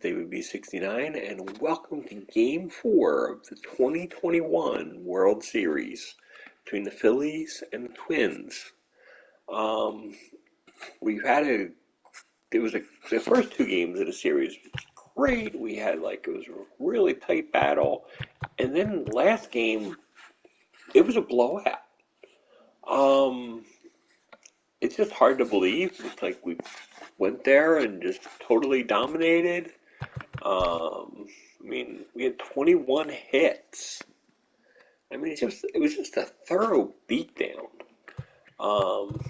They would be 69, and welcome to Game 4 of the 2021 World Series between the Phillies and the Twins. Um, we've had the first two games of the series was great. We had it was a really tight battle, and then last game it was a blowout. Um, it's just hard to believe. It's like we went there and just totally dominated. We had 21 hits. It was just a thorough beatdown. Um,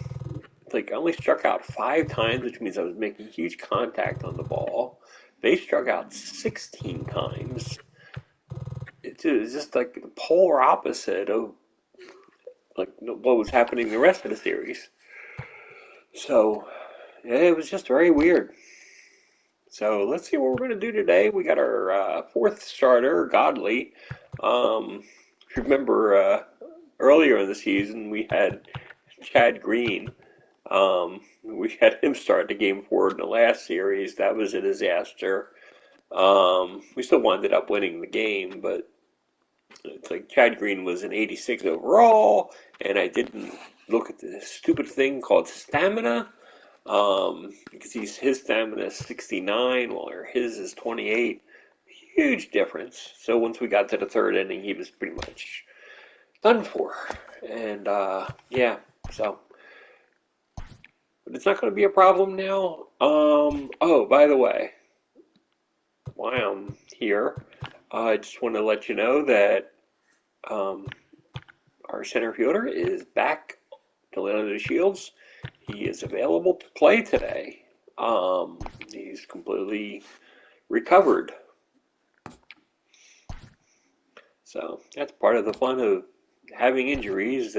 I only struck out 5 times, which means I was making huge contact on the ball. They struck out 16 times. It's just like the polar opposite of what was happening the rest of the series. So yeah, it was just very weird. So let's see what we're going to do today. We got our fourth starter, Godley. If you remember earlier in the season, we had Chad Green. We had him start the game 4 in the last series. That was a disaster. We still wound up winning the game, but it's like Chad Green was an 86 overall, and I didn't look at this stupid thing called stamina. Because his stamina is 69 while his is 28. Huge difference. So once we got to the third inning, he was pretty much done for. And yeah, so but it's not going to be a problem now. Oh, by the way, while I'm here, I just want to let you know that our center fielder is back to Leonard Shields. He is available to play today. He's completely recovered. So that's part of the fun of having injuries.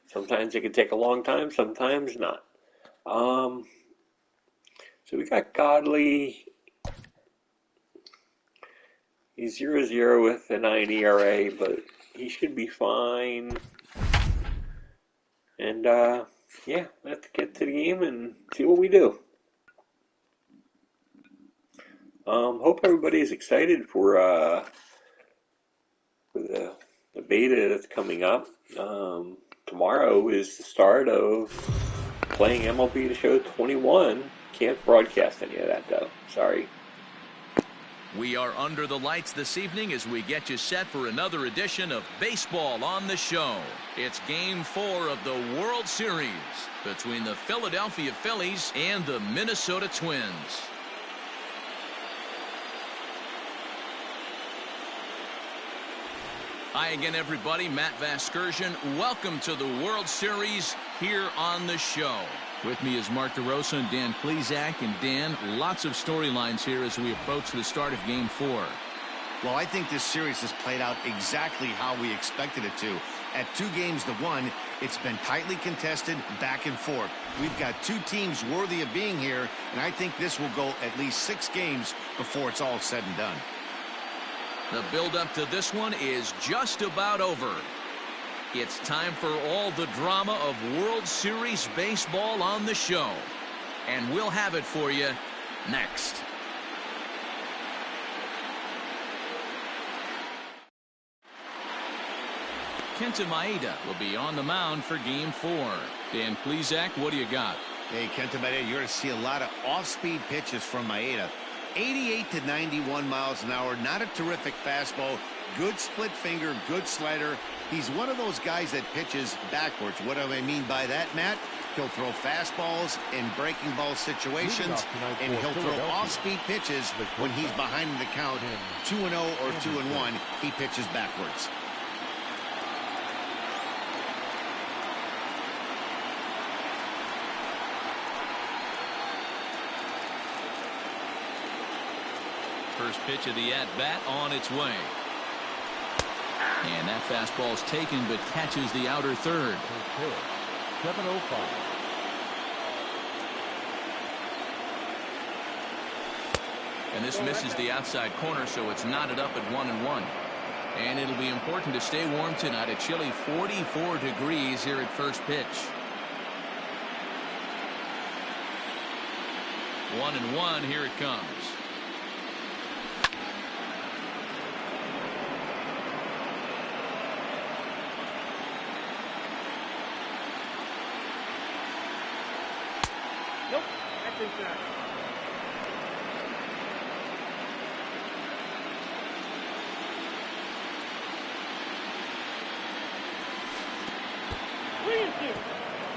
Sometimes it can take a long time, sometimes not. So we got Godley. He's 0-0 with a 9 ERA, but he should be fine. And yeah, let's get to the game and see what we do. Hope everybody is excited for the beta that's coming up. Tomorrow is the start of playing MLB The Show 21. Can't broadcast any of that though. Sorry. We are under the lights this evening as we get you set for another edition of Baseball on the Show. It's Game 4 of the World Series between the Philadelphia Phillies and the Minnesota Twins. Hi again, everybody. Matt Vasgersian. Welcome to the World Series here on the show. With me is Mark DeRosa and Dan Plesac. And Dan, lots of storylines here as we approach the start of Game 4. Well, I think this series has played out exactly how we expected it to. At 2 games to 1, it's been tightly contested, back and forth. We've got 2 teams worthy of being here, and I think this will go at least 6 games before it's all said and done. The build-up to this one is just about over. It's time for all the drama of World Series baseball on the show. And we'll have it for you next. Kenta Maeda will be on the mound for Game 4. Dan Plesac, what do you got? Hey, Kenta Maeda, you're going to see a lot of off-speed pitches from Maeda. 88 to 91 miles an hour, not a terrific fastball, good split finger, good slider. He's one of those guys that pitches backwards. What do I mean by that, Matt? He'll throw fastballs in breaking ball situations, and he'll throw off-speed pitches when he's behind in the count, 2-0 or 2-1. He pitches backwards. First pitch of the at-bat on its way. And that fastball is taken but catches the outer third. 7:05. And this misses the outside corner, so it's knotted up at 1-1. And it'll be important to stay warm tonight. A chilly 44 degrees here at first pitch. 1-1, here it comes.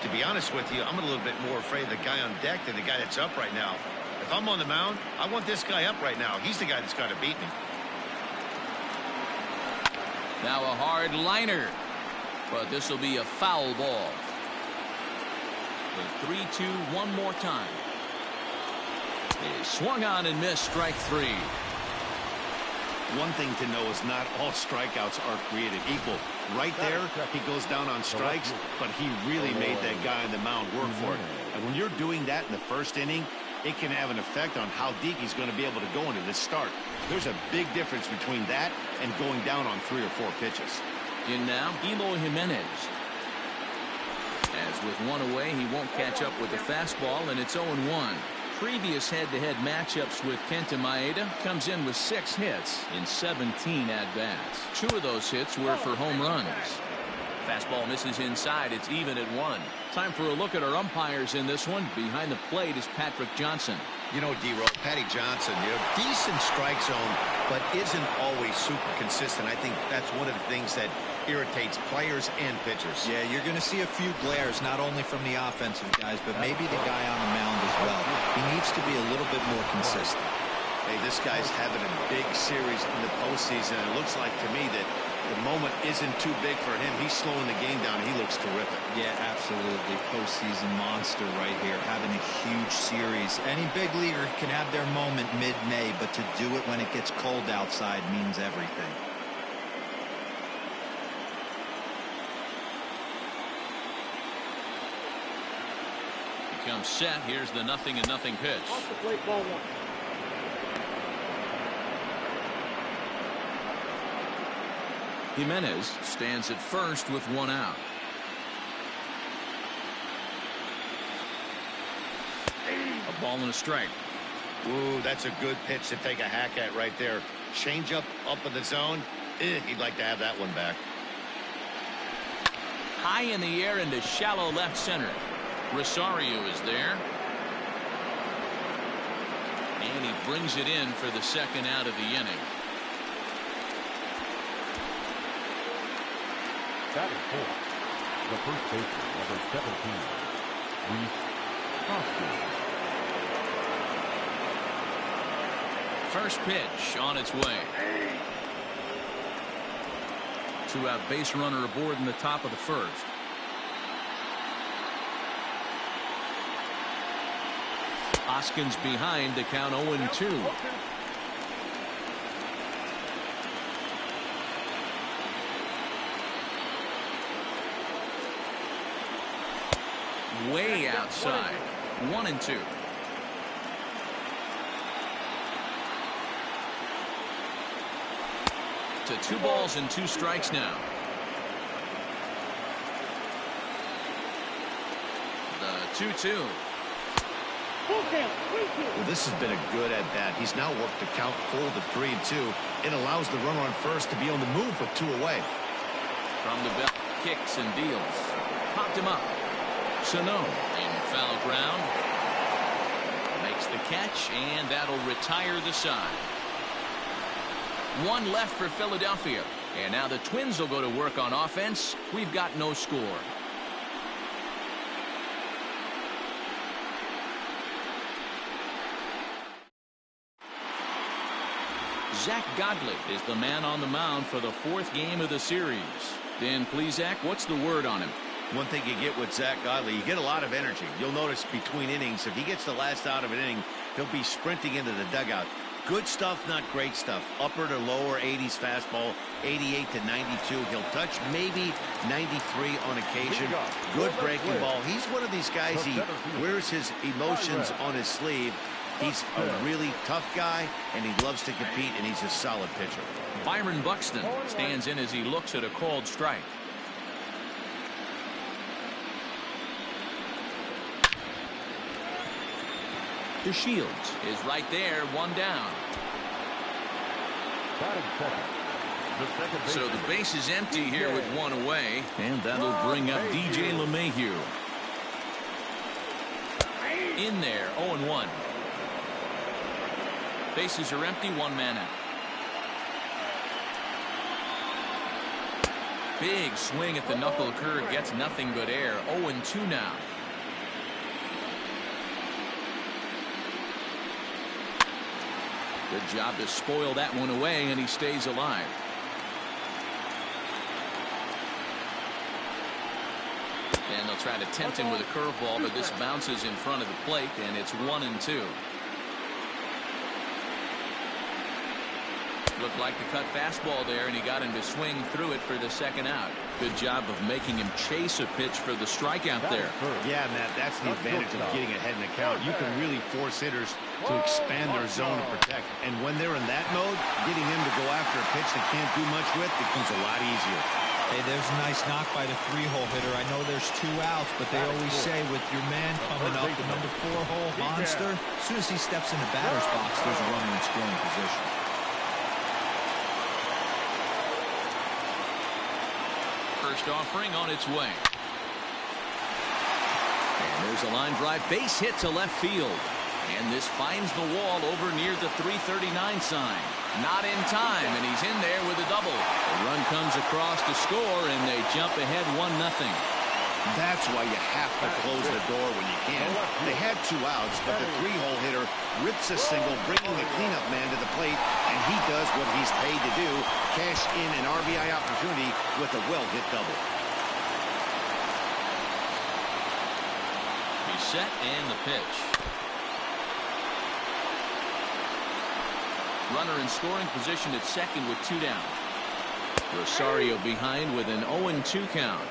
To be honest with you, I'm a little bit more afraid of the guy on deck than the guy that's up right now. If I'm on the mound, I want this guy up right now. He's the guy that's got to beat me. Now a hard liner, but this will be a foul ball. The 3-2 one more time. He swung on and missed, strike three. One thing to know is not all strikeouts are created equal. Right there, he goes down on strikes, but he really made that guy on the mound work for it. And when you're doing that in the first inning, it can have an effect on how deep he's going to be able to go into this start. There's a big difference between that and going down on 3 or 4 pitches. In now, Eloy Jimenez. As with one away, he won't catch up with the fastball, and it's 0-1. Previous head-to-head matchups with Kenta Maeda comes in with 6 hits in 17 at-bats. 2 of those hits were for home runs. Fastball misses inside. It's even at 1. Time for a look at our umpires in this one. Behind the plate is Patrick Johnson. You know, D-Row, Patty Johnson, decent strike zone, but isn't always super consistent. I think that's one of the things that irritates players and pitchers. Yeah, you're going to see a few glares, not only from the offensive guys, but maybe the guy on the mound as well. He needs to be a little bit more consistent. Hey, this guy's having a big series in the postseason. It looks like to me that the moment isn't too big for him. He's slowing the game down. He looks terrific. Yeah, absolutely. Postseason monster right here, having a huge series. Any big leaguer can have their moment mid-May, but to do it when it gets cold outside means everything. He comes set. Here's the 0-0 pitch. Off the plate, ball 1. Jimenez stands at first with 1 out. A ball and a strike. Ooh, that's a good pitch to take a hack at right there. Change up in the zone. He'd like to have that one back. High in the air into shallow left center. Rosario is there. And he brings it in for the 2nd out of the inning. Batting fourth, the first baseman, number 17, Bryce Harper. First pitch on its way. 2-out base runner aboard in the top of the first. Hoskins behind to count 0-2. Way outside. 1-2. To 2 balls and 2 strikes now. The 2-2. Well, this has been a good at-bat. He's now worked the count full to 3-2. It allows the runner on first to be on the move with 2 away. From the belt, kicks and deals. Popped him up. Sano in foul ground. Makes the catch, and that'll retire the side. 1 left for Philadelphia. And now the Twins will go to work on offense. We've got no score. Zach Godley is the man on the mound for the 4th game of the series. Dan Plesac, what's the word on him? One thing you get with Zach Godley, you get a lot of energy. You'll notice between innings, if he gets the last out of an inning, he'll be sprinting into the dugout. Good stuff, not great stuff. Upper to lower 80s fastball, 88 to 92. He'll touch maybe 93 on occasion. Good breaking ball. He's one of these guys, he wears his emotions on his sleeve. He's a really tough guy, and he loves to compete, and he's a solid pitcher. Byron Buxton stands in as he looks at a called strike. The Shields is right there, 1 down. So the base is empty here with 1 away, and that'll bring up DJ LeMahieu. In there, 0-1. Bases are empty, one man out. Big swing at the knuckle curve, gets nothing but air. 0-2 now. Good job to spoil that one away, and he stays alive. And they'll try to tempt him with a curveball, but this bounces in front of the plate, and it's 1-2. Looked like the cut fastball there, and he got him to swing through it for the second out. Good job of making him chase a pitch for the strikeout there. Yeah, Matt, that's the advantage of getting ahead in the count. You can really force hitters to expand their zone to protect. And when they're in that mode, getting them to go after a pitch they can't do much with becomes a lot easier. Hey, there's a nice knock by the 3-hole hitter. I know there's 2 outs, but they always say with your man coming up, the number 4-hole monster, as soon as he steps in the batter's box, there's a runner in scoring position. First offering on its way. And there's a line drive base hit to left field. And this finds the wall over near the 339 sign. Not in time, and he's in there with a double. The run comes across to score, and they jump ahead 1-0. That's why you have to close the door when you can. They had 2 outs, but the 3-hole hitter rips a single, bringing the cleanup man to the plate, and he does what he's paid to do, cash in an RBI opportunity with a well-hit double. He's set, and the pitch. Runner in scoring position at second with 2 down. Rosario behind with an 0-2 count.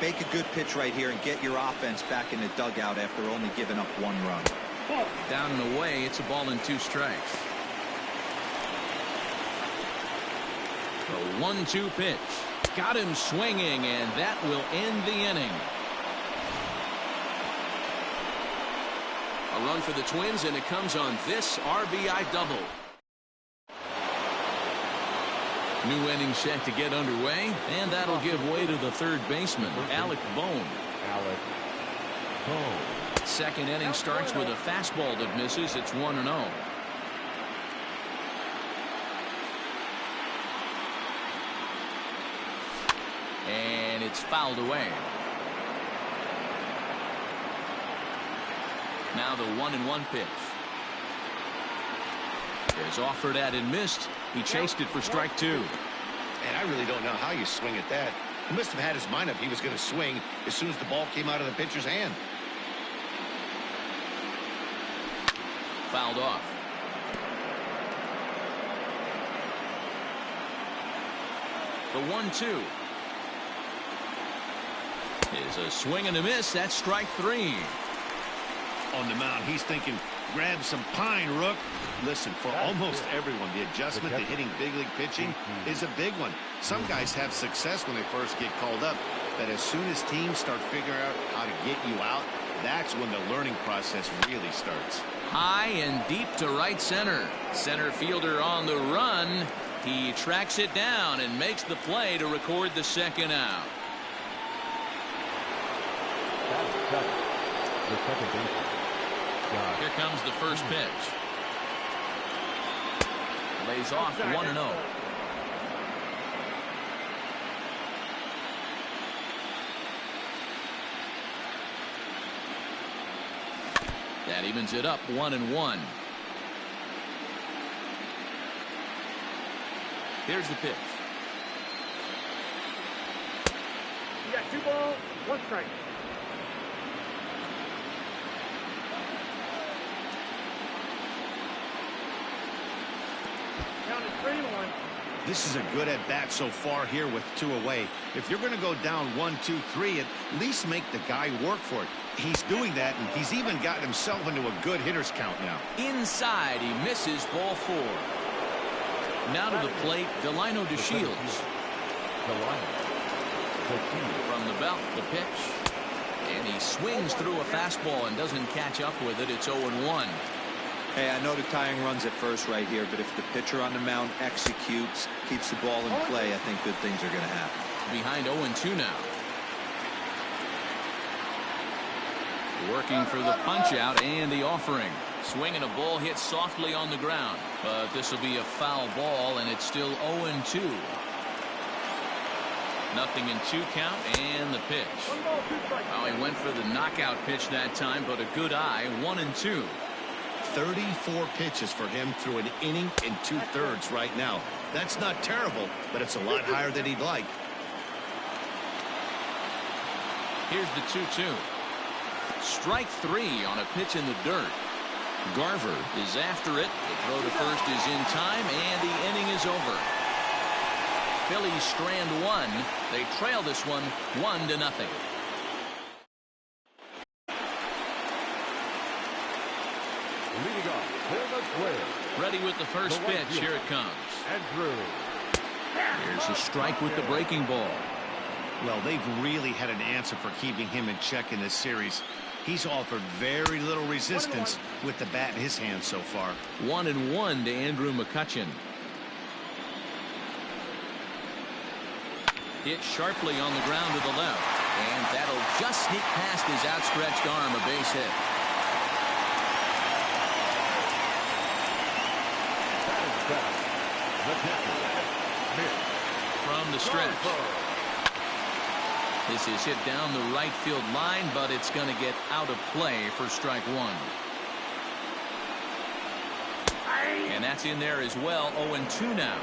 Make a good pitch right here and get your offense back in the dugout after only giving up 1 run. Down and away, it's a ball and 2 strikes. The 1-2 pitch. Got him swinging, and that will end the inning. A run for the Twins, and it comes on this RBI double. New inning set to get underway, and that'll give way to the third baseman, Alec Bohm. Second inning starts with a fastball that misses. It's 1-0. And it's fouled away. Now the 1-1 pitch. Is offered at and missed. He chased it for strike 2. And I really don't know how you swing at that. He must have had his mind up he was going to swing as soon as the ball came out of the pitcher's hand. Fouled off. The 1-2 is a swing and a miss. That's strike 3. On the mound, he's thinking, grab some pine, Rook. Listen, for almost everyone, the adjustment to hitting big league pitching is a big one. Some guys have success when they first get called up, but as soon as teams start figuring out how to get you out, that's when the learning process really starts. High and deep to right center. Center fielder on the run. He tracks it down and makes the play to record the second out. Here comes the first pitch. Lays off 1-0. That evens it up 1-1. Here's the pitch. You got 2 balls, 1 strike. Count is 3-1. This is a good at-bat so far here with 2 away. If you're going to go down 1-2-3, at least make the guy work for it. He's doing that, and he's even gotten himself into a good hitter's count now. Inside, he misses ball 4. Now to the plate, Delino DeShields. From the belt, the pitch. And he swings through a fastball and doesn't catch up with it. It's 0-1. Hey, I know the tying runs at first right here, but if the pitcher on the mound executes, keeps the ball in play, I think good things are going to happen. Behind 0-2 now. Working for the punch out and the offering. Swinging a ball hit softly on the ground. But this will be a foul ball, and it's still 0-2. 0-2 count, and the pitch. Well, he went for the knockout pitch that time, but a good eye. 1-2. 34 pitches for him through an inning and 2/3 right now. That's not terrible, but it's a lot higher than he'd like. Here's the 2-2. Strike 3 on a pitch in the dirt. Garver is after it. The throw to first is in time, and the inning is over. Phillies strand one. They trail this one 1-0. Leading off for the Twins. Ready with the first pitch. Here it comes. Andrew. Here's a strike with the breaking ball. Well, they've really had an answer for keeping him in check in this series. He's offered very little resistance with the bat in his hand so far. 1-1 to Andrew McCutchen. Hit sharply on the ground to the left, and that'll just sneak past his outstretched arm, a base hit. From the stretch. This is hit down the right field line, but it's going to get out of play for strike one. And that's in there as well. 0-2 now.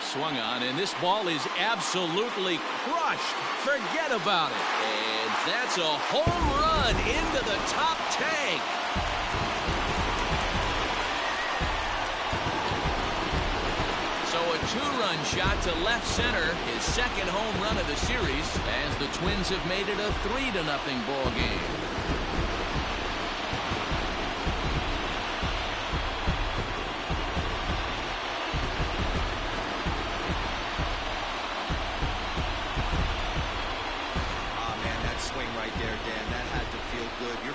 Swung on, and this ball is absolutely crushed. Forget about it. And that's a home run into the top tank. So a two-run shot to left center, his second home run of the series, as the Twins have made it a 3-0 ball game.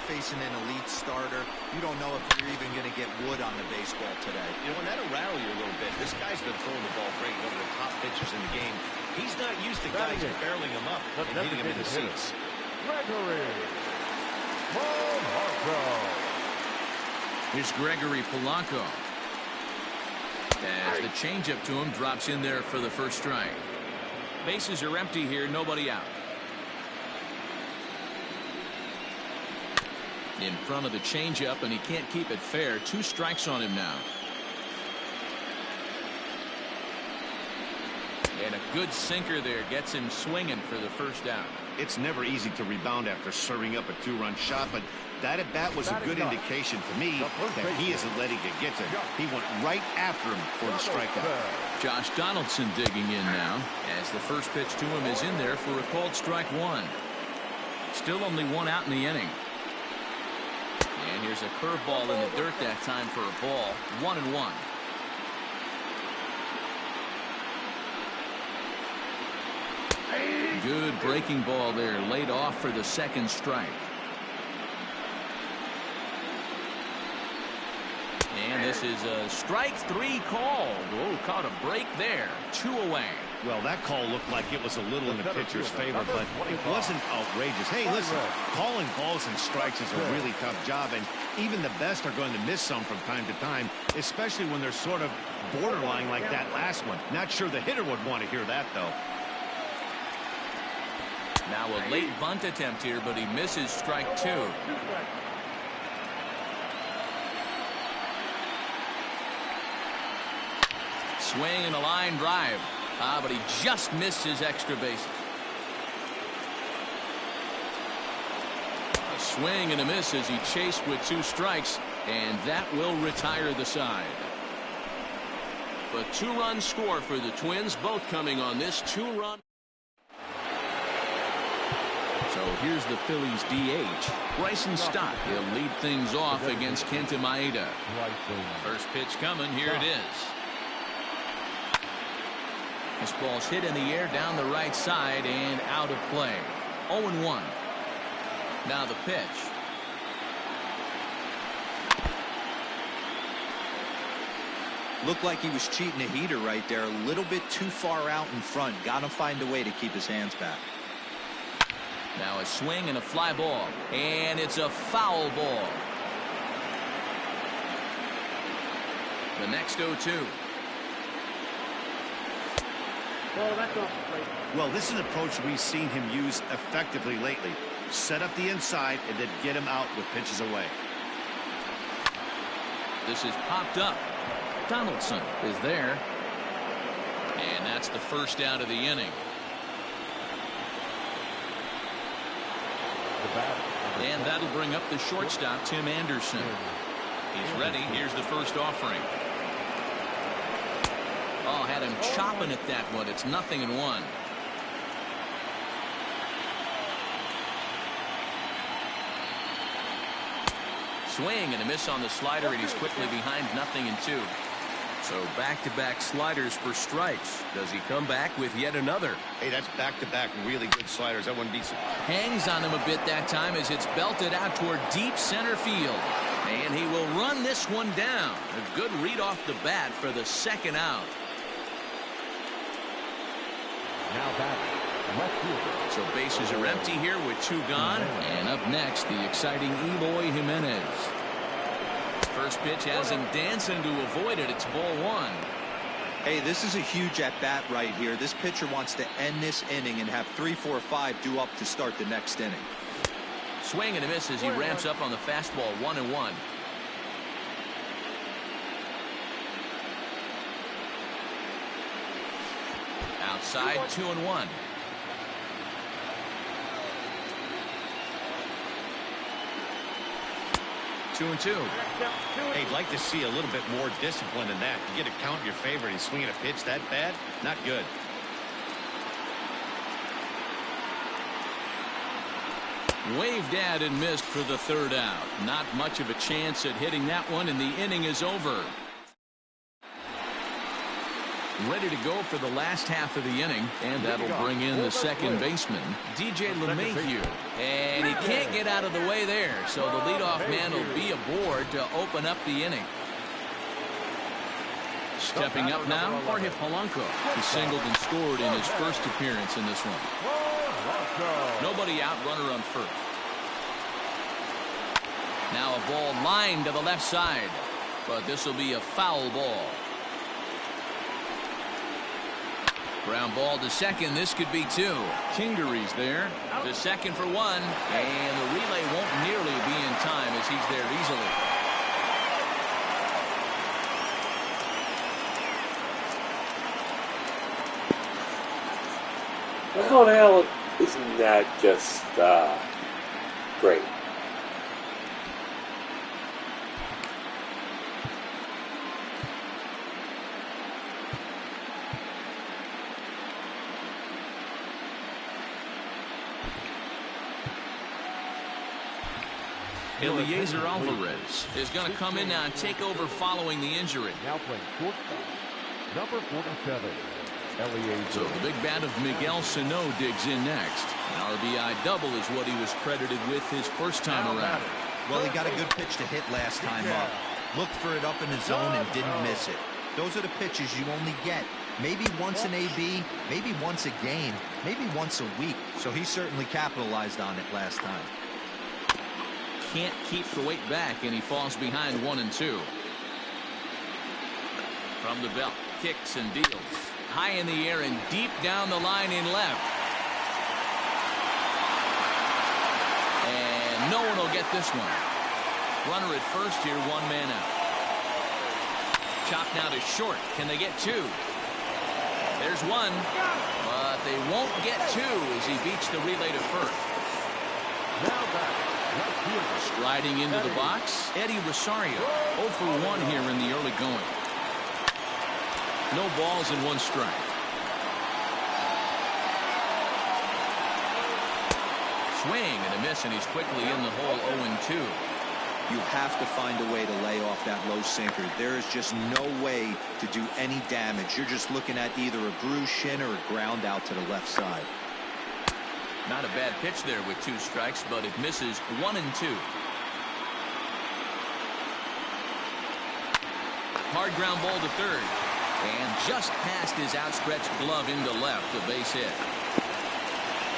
Facing an elite starter, you don't know if you're even going to get wood on the baseball today. You know, and that'll rattle you a little bit. This guy's been throwing the ball great, one of the top pitchers in the game. He's not used to guys barreling him up and hitting him in the seats. Gregory Polanco. Here's Gregory Polanco. As the changeup to him drops in there for the first strike. Bases are empty here, nobody out. In front of the changeup, and he can't keep it fair. 2 strikes on him now. And a good sinker there gets him swinging for the first out. It's never easy to rebound after serving up a 2-run shot, but that at bat was a good indication to me that he isn't letting it get to him. He went right after him for the strikeout. Josh Donaldson digging in now, as the first pitch to him is in there for a called strike one. Still only 1 out in the inning. And here's a curveball in the dirt that time for a ball. 1-1. Good breaking ball there, laid off for the second strike. And this is a strike 3 called. Oh, caught a break there. 2 away. Well, that call looked like it was a little in the pitcher's favor, but it wasn't outrageous. Hey, listen, calling balls and strikes is a really tough job, and even the best are going to miss some from time to time, especially when they're sort of borderline like that last one. Not sure the hitter would want to hear that, though. Now a late bunt attempt here, but he misses strike 2. Swing and a line drive. But he just missed his extra bases. A swing and a miss as he chased with 2 strikes, and that will retire the side. A 2-run score for the Twins, both coming on this 2-run. So here's the Phillies DH, Bryson Stott. He'll lead things off against Kenta Maeda. First pitch coming. Here it is. This ball's hit in the air down the right side and out of play. 0-1. Now the pitch. Looked like he was cheating a heater right there. A little bit too far out in front. Got to find a way to keep his hands back. Now a swing and a fly ball. And it's a foul ball. The next 0-2. Well, that's off the plate. Well, this is an approach we've seen him use effectively lately. Set up the inside and then get him out with pitches away. This is popped up. Donaldson is there. And that's the first out of the inning. And that'll bring up the shortstop, Tim Anderson. He's ready. Here's the first offering. Oh, had him chopping at that one. It's 0-1. Swing and a miss on the slider, and he's quickly behind 0-2. So back-to-back sliders for strikes. Does he come back with yet another? Hey, that's back-to-back really good sliders. That wouldn't be so. Hangs on him a bit that time as it's belted out toward deep center field. And he will run this one down. A good read off the bat for the second out. Now back, left fielder. So bases are empty here with 2 gone. And up next, the exciting Eloy Jimenez. First pitch has him dancing to avoid it. It's ball 1. Hey, this is a huge at-bat right here. This pitcher wants to end this inning and have 3, 4, 5 due up to start the next inning. Swing and a miss as he ramps up on the fastball. 1-1. Outside, 2-1. Two and two. Hey, I'd like to see a little bit more discipline in that. You get a count in your favor and he's swinging a pitch that bad. Not good. Waved at and missed for the third out. Not much of a chance at hitting that one, and the inning is over. Ready to go for the last half of the inning, and that'll bring in the second baseman, DJ LeMahieu. And he can't get out of the way there, so the leadoff man will be aboard to open up the inning. Stepping up now, Jorge Polanco. He singled and scored in his first appearance in this one. Nobody out, runner on first. Now a ball lined to the left side, but this will be a foul ball. Ground ball to second. This could be 2. Kingery's there. The second for 1. And the relay won't nearly be in time as he's there easily. Well, now, isn't that just great? Eliezer Alvarez is going to come in now and take over following the injury. Now playing shortstop, number 47, Eliezer. So the big bat of Miguel Sano digs in next. An RBI double is what he was credited with his first time around. Well, he got a good pitch to hit last time up. Looked for it up in the zone and didn't miss it. Those are the pitches you only get maybe once in AB, maybe once a game, maybe once a week. So he certainly capitalized on it last time. Can't keep the weight back, and he falls behind 1-2. From the belt, kicks and deals. High in the air and deep down the line in left. And no one will get this one. Runner at first here, 1 man out. Chopped now to short. Can they get 2? There's 1, but they won't get 2 as he beats the relay to first. Now back. Striding into the box, Eddie Rosario. 0 for 1 here in the early going. No balls and 1 strike. Swing and a miss, and he's quickly in the hole. 0-2. You have to find a way to lay off that low sinker. There is just no way to do any damage. You're just looking at either a bruised shin or a ground out to the left side. Not a bad pitch there with 2 strikes, but it misses. 1-2. Hard ground ball to third. And just past his outstretched glove into left, a base hit.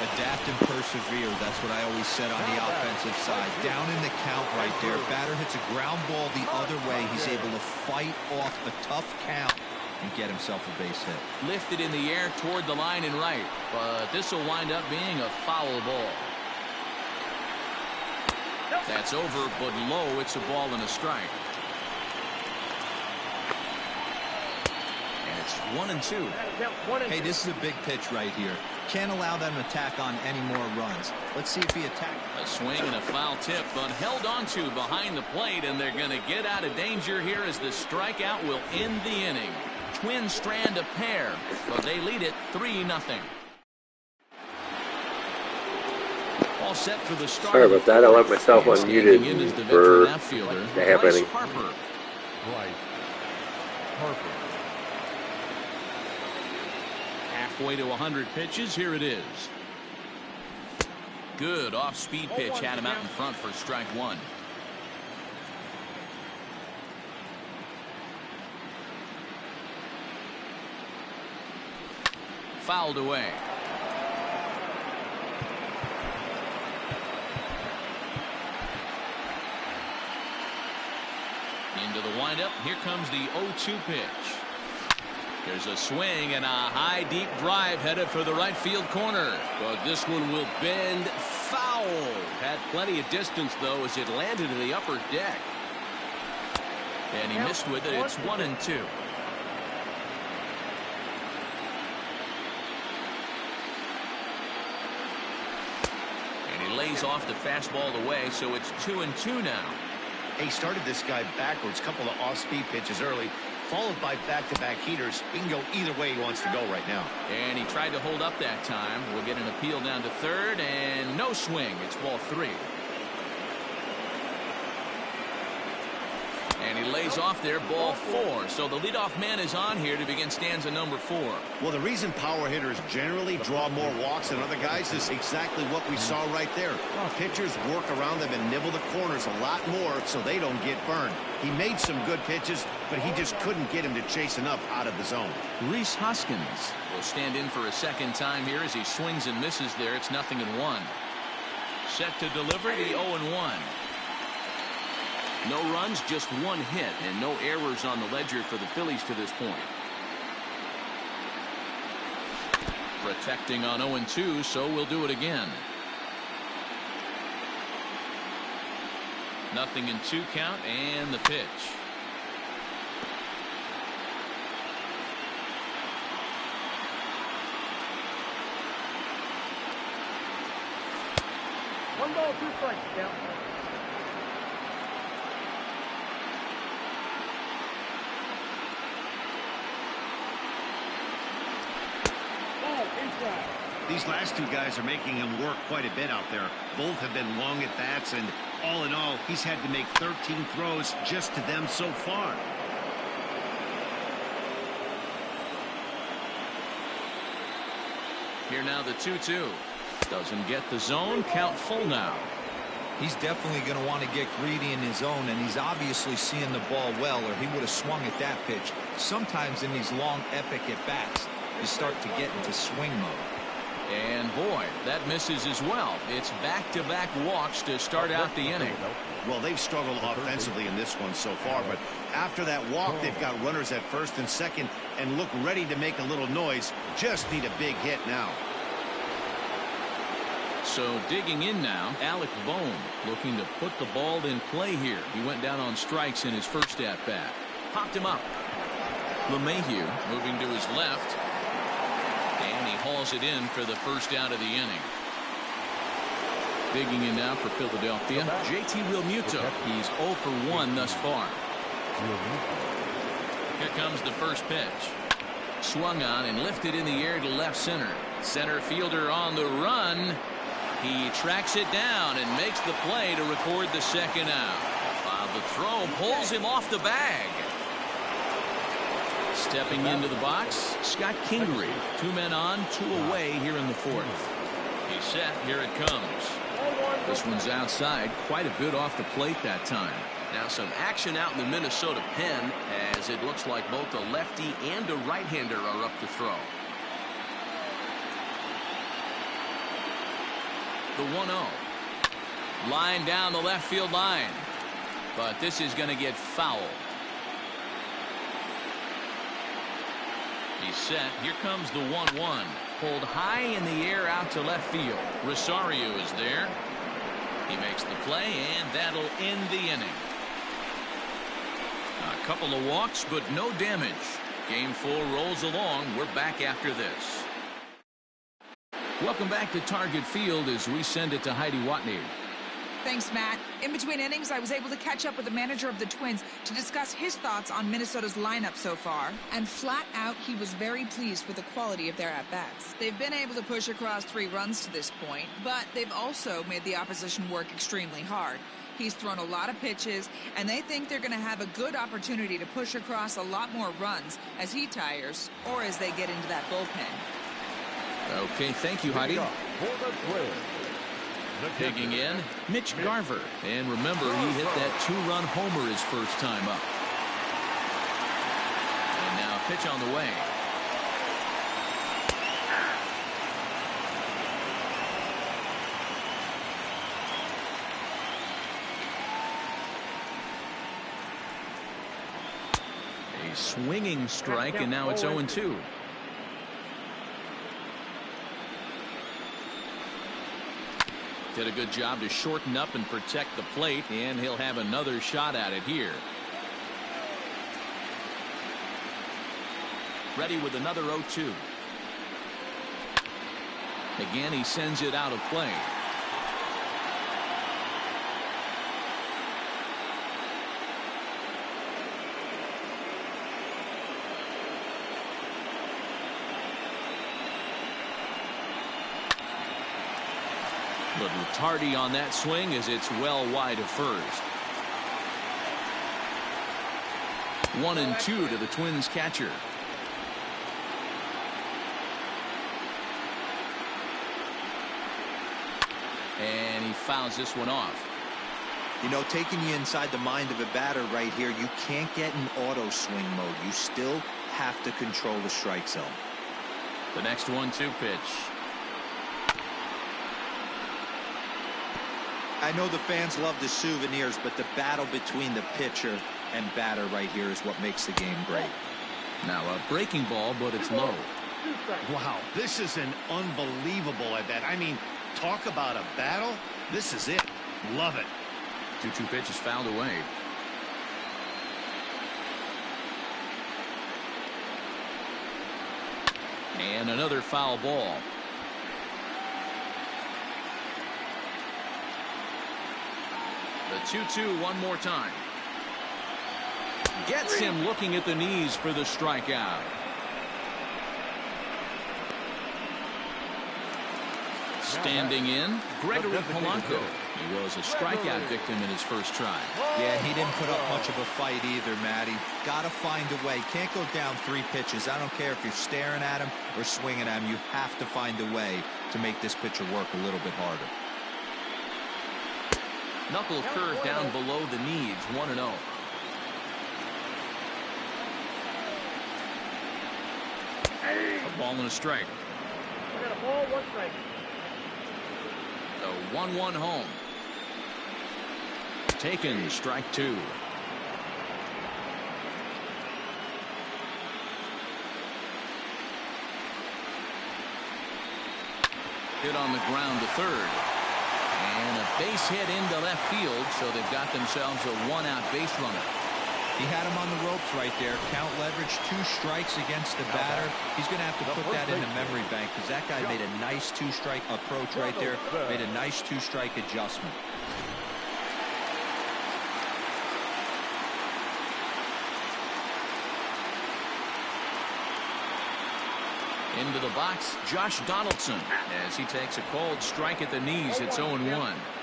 Adapt and persevere. That's what I always said on the offensive side. Down in the count right there. Batter hits a ground ball the other way. He's able to fight off a tough count and get himself a base hit. Lifted in the air toward the line and right, but this will wind up being a foul ball. That's over, but low. It's a ball and a strike. And it's 1-2. Hey, this is a big pitch right here. Can't allow them to attack on any more runs. Let's see if he attacks. A swing and a foul tip, but held onto behind the plate, and they're going to get out of danger here as the strikeout will end the inning. Twins strand a pair, but they lead it 3-0. All set for the start. Sorry about that. I left myself unmuted for the half inning. Harper. Bryce Harper. Halfway to 100 pitches. Here it is. Good off-speed pitch. Had him out in front for strike one. Fouled away. Into the windup. Here comes the 0-2 pitch. There's a swing and a high deep drive headed for the right field corner. But this one will bend foul. Had plenty of distance though as it landed in the upper deck. And he missed with it. It's 1-2. And he lays off the fastball away, so it's 2-2 now. He started this guy backwards, couple of off-speed pitches early, followed by back-to-back heaters. He can go either way he wants to go right now. And he tried to hold up that time. We'll get an appeal down to third, and no swing. It's ball 3. And he lays off there, ball 4. So the leadoff man is on here to begin stanza number 4. Well, the reason power hitters generally draw more walks than other guys is exactly what we saw right there. Pitchers work around them and nibble the corners a lot more so they don't get burned. He made some good pitches, but he just couldn't get him to chase enough out of the zone. Rhys Hoskins will stand in for a second time here as he swings and misses there. It's 0-1. Set to deliver the 0-1. No runs, just one hit, and no errors on the ledger for the Phillies to this point. Protecting on 0-2, so we'll do it again. 0-2 count, and the pitch. One ball, 2 strikes, count. These last two guys are making him work quite a bit out there. Both have been long at bats, and all in all, he's had to make 13 throws just to them so far. Here now the 2-2. Doesn't get the zone. Count full now. He's definitely going to want to get greedy in his zone, and he's obviously seeing the ball well, or he would have swung at that pitch. Sometimes in these long, epic at-bats, you start to get into swing mode. And boy, that misses as well. It's back-to-back walks to start out the inning. Well, they've struggled offensively in this one so far, but after that walk, they've got runners at first and second and look ready to make a little noise. Just need a big hit now. So digging in now, Alec Bohm looking to put the ball in play here. He went down on strikes in his first at-bat. Popped him up. LeMahieu moving to his left. And he hauls it in for the first out of the inning. Digging in now for Philadelphia, JT Realmuto. He's 0 for 1 thus far. Here comes the first pitch. Swung on and lifted in the air to left center. Center fielder on the run. He tracks it down and makes the play to record the second out. The throw pulls him off the bag. Stepping into the box, Scott Kingery. 2 men on, 2 away here in the 4th. He's set. Here it comes. This one's outside. Quite a bit off the plate that time. Now some action out in the Minnesota pen as it looks like both a lefty and a right-hander are up to throw. The 1-0. Line down the left field line. But this is going to get fouled. He's set. Here comes the 1-1. Pulled high in the air out to left field. Rosario is there. He makes the play, and that'll end the inning. A couple of walks, but no damage. Game 4 rolls along. We're back after this. Welcome back to Target Field as we send it to Heidi Watney. Thanks, Matt. In between innings, I was able to catch up with the manager of the Twins to discuss his thoughts on Minnesota's lineup so far. And flat out, he was very pleased with the quality of their at-bats. They've been able to push across 3 runs to this point, but they've also made the opposition work extremely hard. He's thrown a lot of pitches, and they think they're going to have a good opportunity to push across a lot more runs as he tires or as they get into that bullpen. Okay, thank you, Heidi. Digging in, Mitch Garver. And remember, he hit that 2-run homer his first time up. And now pitch on the way. A swinging strike, and now it's 0-2. Did a good job to shorten up and protect the plate, and he'll have another shot at it here. Ready with another 0-2. Again, he sends it out of play. Little tardy on that swing as it's well wide of first. 1-2 to the Twins catcher. And he fouls this one off. You know, taking you inside the mind of a batter right here, you can't get in auto swing mode. You still have to control the strike zone. The next 1-2 pitch. I know the fans love the souvenirs, but the battle between the pitcher and batter right here is what makes the game great. Now a breaking ball, but it's low. Wow, this is an unbelievable at bat. I mean, talk about a battle. This is it. Love it. 2-2 pitch is fouled away. And another foul ball. The 2-2 one more time. Gets him looking at the knees for the strikeout. Standing in, Gregory Polanco. He was a strikeout victim in his first try. Yeah, he didn't put up much of a fight either, Matty. Got to find a way. Can't go down 3 pitches. I don't care if you're staring at him or swinging at him. You have to find a way to make this pitcher work a little bit harder. Knuckle curve down below the knees, 1-0. A ball and a strike. I got a ball, 1 strike. The 1-1 home. Taken, strike 2. Hit on the ground to third. And a base hit into left field, so they've got themselves a 1-out base runner. He had him on the ropes right there. Count leverage, 2 strikes against the batter. He's going to have to put that in the memory bank because that guy made a nice 2-strike approach right there. Made a nice 2-strike adjustment. Into the box, Josh Donaldson, as he takes a called strike at the knees. It's 0-1.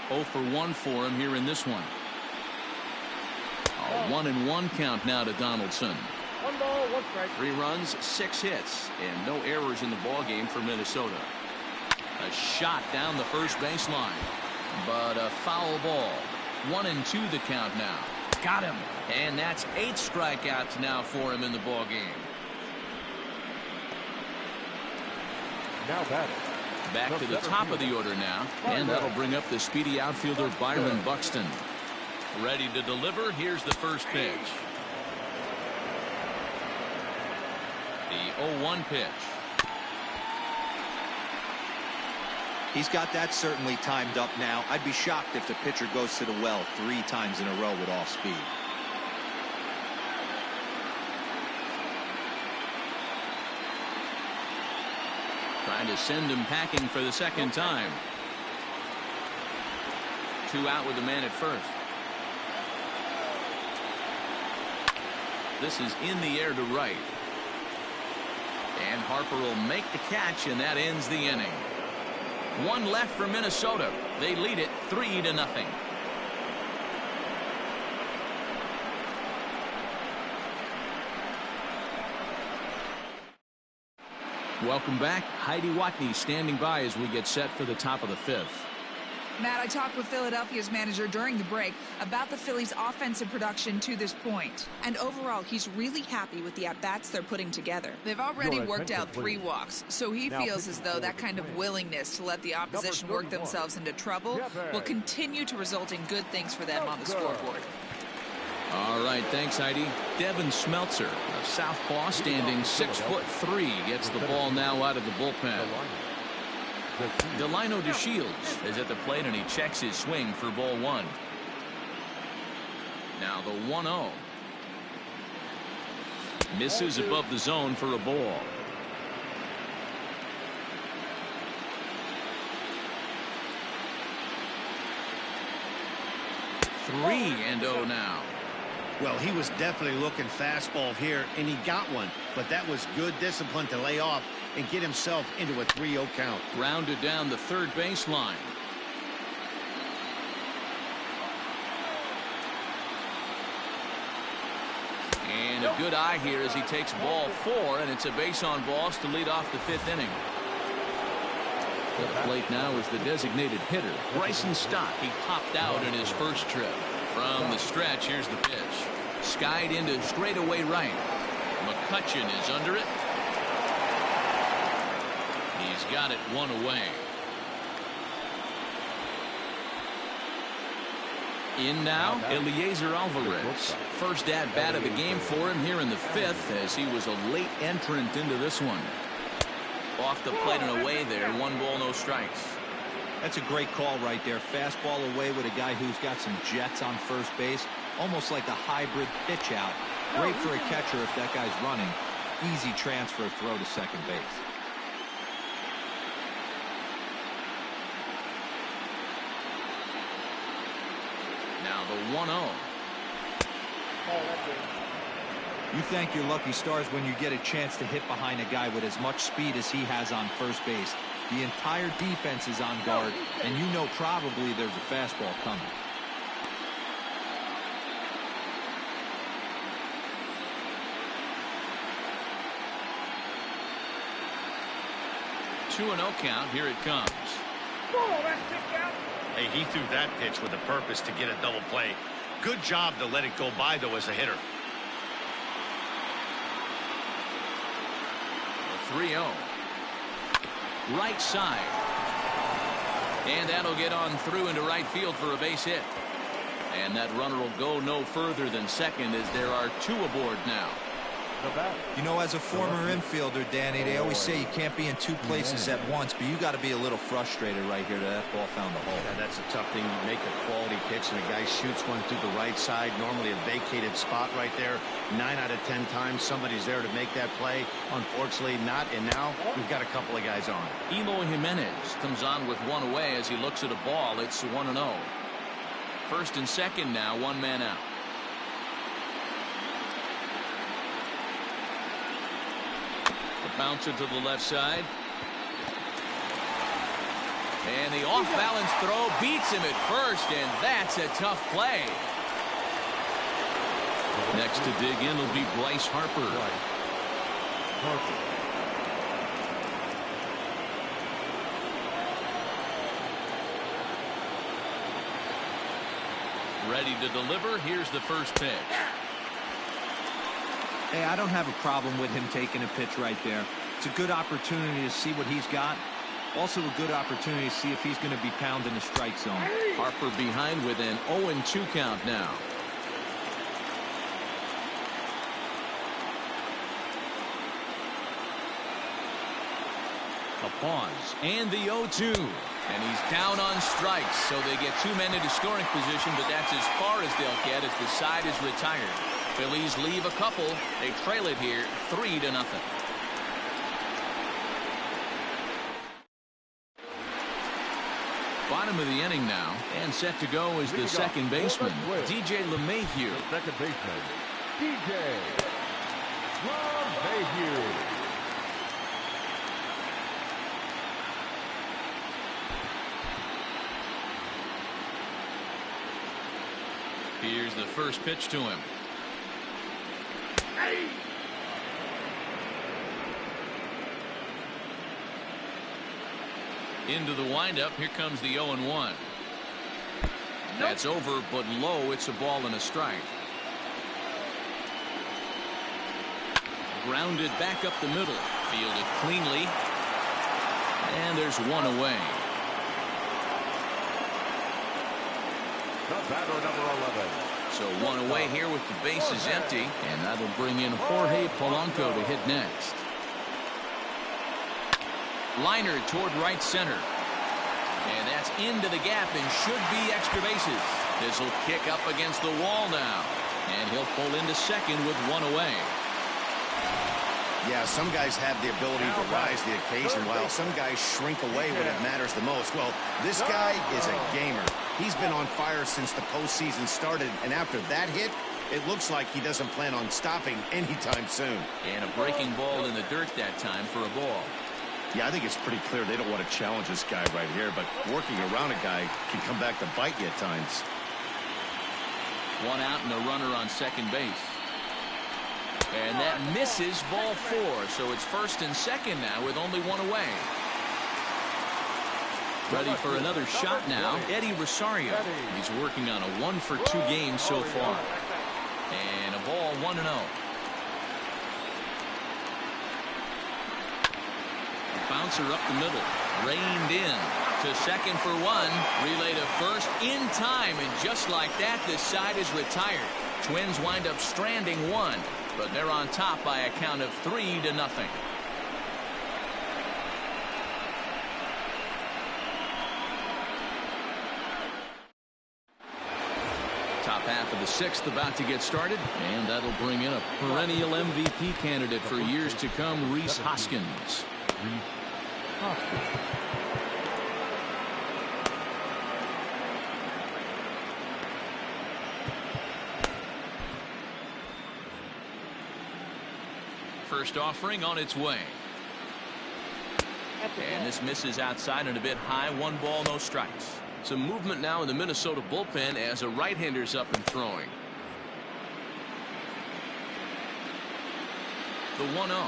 0 for 1 for him here in this one. A 1-1 count now to Donaldson. 1 ball, 1 strike. 3 runs, 6 hits, and no errors in the ball game for Minnesota. A shot down the first baseline, but a foul ball. 1-2 the count now. Got him, and that's 8 strikeouts now for him in the ball game. Now batting, Back to the top of the order now, and that'll bring up the speedy outfielder Byron Buxton. Ready to deliver. Here's the first pitch. The 0-1 pitch. He's got that certainly timed up now. I'd be shocked if the pitcher goes to the well 3 times in a row with off speed. Trying to send him packing for the second time. 2 out with the man at first. This is in the air to right. And Harper will make the catch, and that ends the inning. 1 left for Minnesota. They lead it 3-0. Welcome back. Heidi Watney standing by as we get set for the top of the 5th. Matt, I talked with Philadelphia's manager during the break about the Phillies' offensive production to this point. And overall, he's really happy with the at-bats they're putting together. They've already worked out 3 walks, so he feels as though that kind of willingness to let the opposition work themselves into trouble will continue to result in good things for them on the scoreboard. All right, thanks, Heidi. Devin Smeltzer, a southpaw standing 6'3", gets the ball now out of the bullpen. Delino DeShields is at the plate, and he checks his swing for ball 1. Now the 1-0. Misses above the zone for a ball. Three and 0 now. Well, he was definitely looking fastball here, and he got one. But that was good discipline to lay off and get himself into a 3-0 count. Grounded down the third baseline. And a good eye here as he takes ball 4, and it's a base on balls to lead off the 5th inning. At the plate now is the designated hitter, Bryson Stott. He popped out in his first trip. From the stretch, here's the pitch. Skied into straightaway right. McCutchen is under it. He's got it 1 away. In now, Eliezer Alvarez. First at bat of the game for him here in the 5th, as he was a late entrant into this one. Off the plate and away there. 1 ball, no strikes. That's a great call right there. Fastball away with a guy who's got some jets on first base. Almost like a hybrid pitch out. Great for a catcher if that guy's running. Easy transfer throw to second base. Now the 1-0. You thank your lucky stars when you get a chance to hit behind a guy with as much speed as he has on first base. The entire defense is on guard, and you know probably there's a fastball coming. Two 2-0 count. Here it comes. Hey, he threw that pitch with a purpose to get a double play. Good job to let it go by, though, as a hitter. 3-0. Right side. And that'll get on through into right field for a base hit. And that runner will go no further than second, as there are 2 aboard now. You know, as a former infielder, Danny, they always say you can't be in 2 places at once, but you got to be a little frustrated right here that ball found the hole. Yeah, that's a tough thing. You make a quality pitch and a guy shoots one through the right side, normally a vacated spot right there. 9 out of 10 times somebody's there to make that play. Unfortunately not, and now we've got a couple of guys on. Eloy Jimenez comes on with 1 away as he looks at a ball. It's 1-0. First and second now, 1 man out. Bouncer to the left side. And the off-balance throw beats him at first, and that's a tough play. Next to dig in will be Bryce Harper. Ready to deliver. Here's the first pitch. Hey, I don't have a problem with him taking a pitch right there. It's a good opportunity to see what he's got. Also a good opportunity to see if he's going to be pounding the strike zone. Harper behind with an 0-2 count now. A pause and the 0-2. And he's down on strikes, so they get two men into scoring position, but that's as far as they'll get as the side is retired. Phillies leave a couple. They trail it here 3-0. Bottom of the inning now, and set to go is the second baseman, DJ LeMahieu. Second baseman, DJ LeMahieu. Here's the first pitch to him. Into the windup. Here comes the 0-1. That's over, but low. It's a ball and a strike. Grounded back up the middle. Fielded cleanly. And there's one away. The batter, number 11. So one away here with the bases empty, and that'll bring in Jorge Polanco to hit next. Liner toward right center. And that's into the gap and should be extra bases. This will kick up against the wall now. And he'll pull into second with one away. Yeah, some guys have the ability to rise the occasion while some guys shrink away when it matters the most. Well, this guy is a gamer. He's been on fire since the postseason started, and after that hit, it looks like he doesn't plan on stopping anytime soon. And a breaking ball in the dirt that time for a ball. Yeah, I think it's pretty clear they don't want to challenge this guy right here, but working around a guy can come back to bite you at times. One out and a runner on second base. And that misses, ball 4. So it's first and second now with only one away. Ready for another shot now, Eddie Rosario. He's working on a 1-for-2 game so far. And a ball 1-0. Bouncer up the middle, reined in to second for one, relay to first in time, and just like that, this side is retired. Twins wind up stranding one, but they're on top by a count of 3-0. Top half of the sixth about to get started, and that'll bring in a perennial MVP candidate for years to come, Rhys Hoskins. First offering on its way. And this misses outside and a bit high. 1 ball, no strikes. Some movement now in the Minnesota bullpen as a right-hander's up and throwing. The 1-0.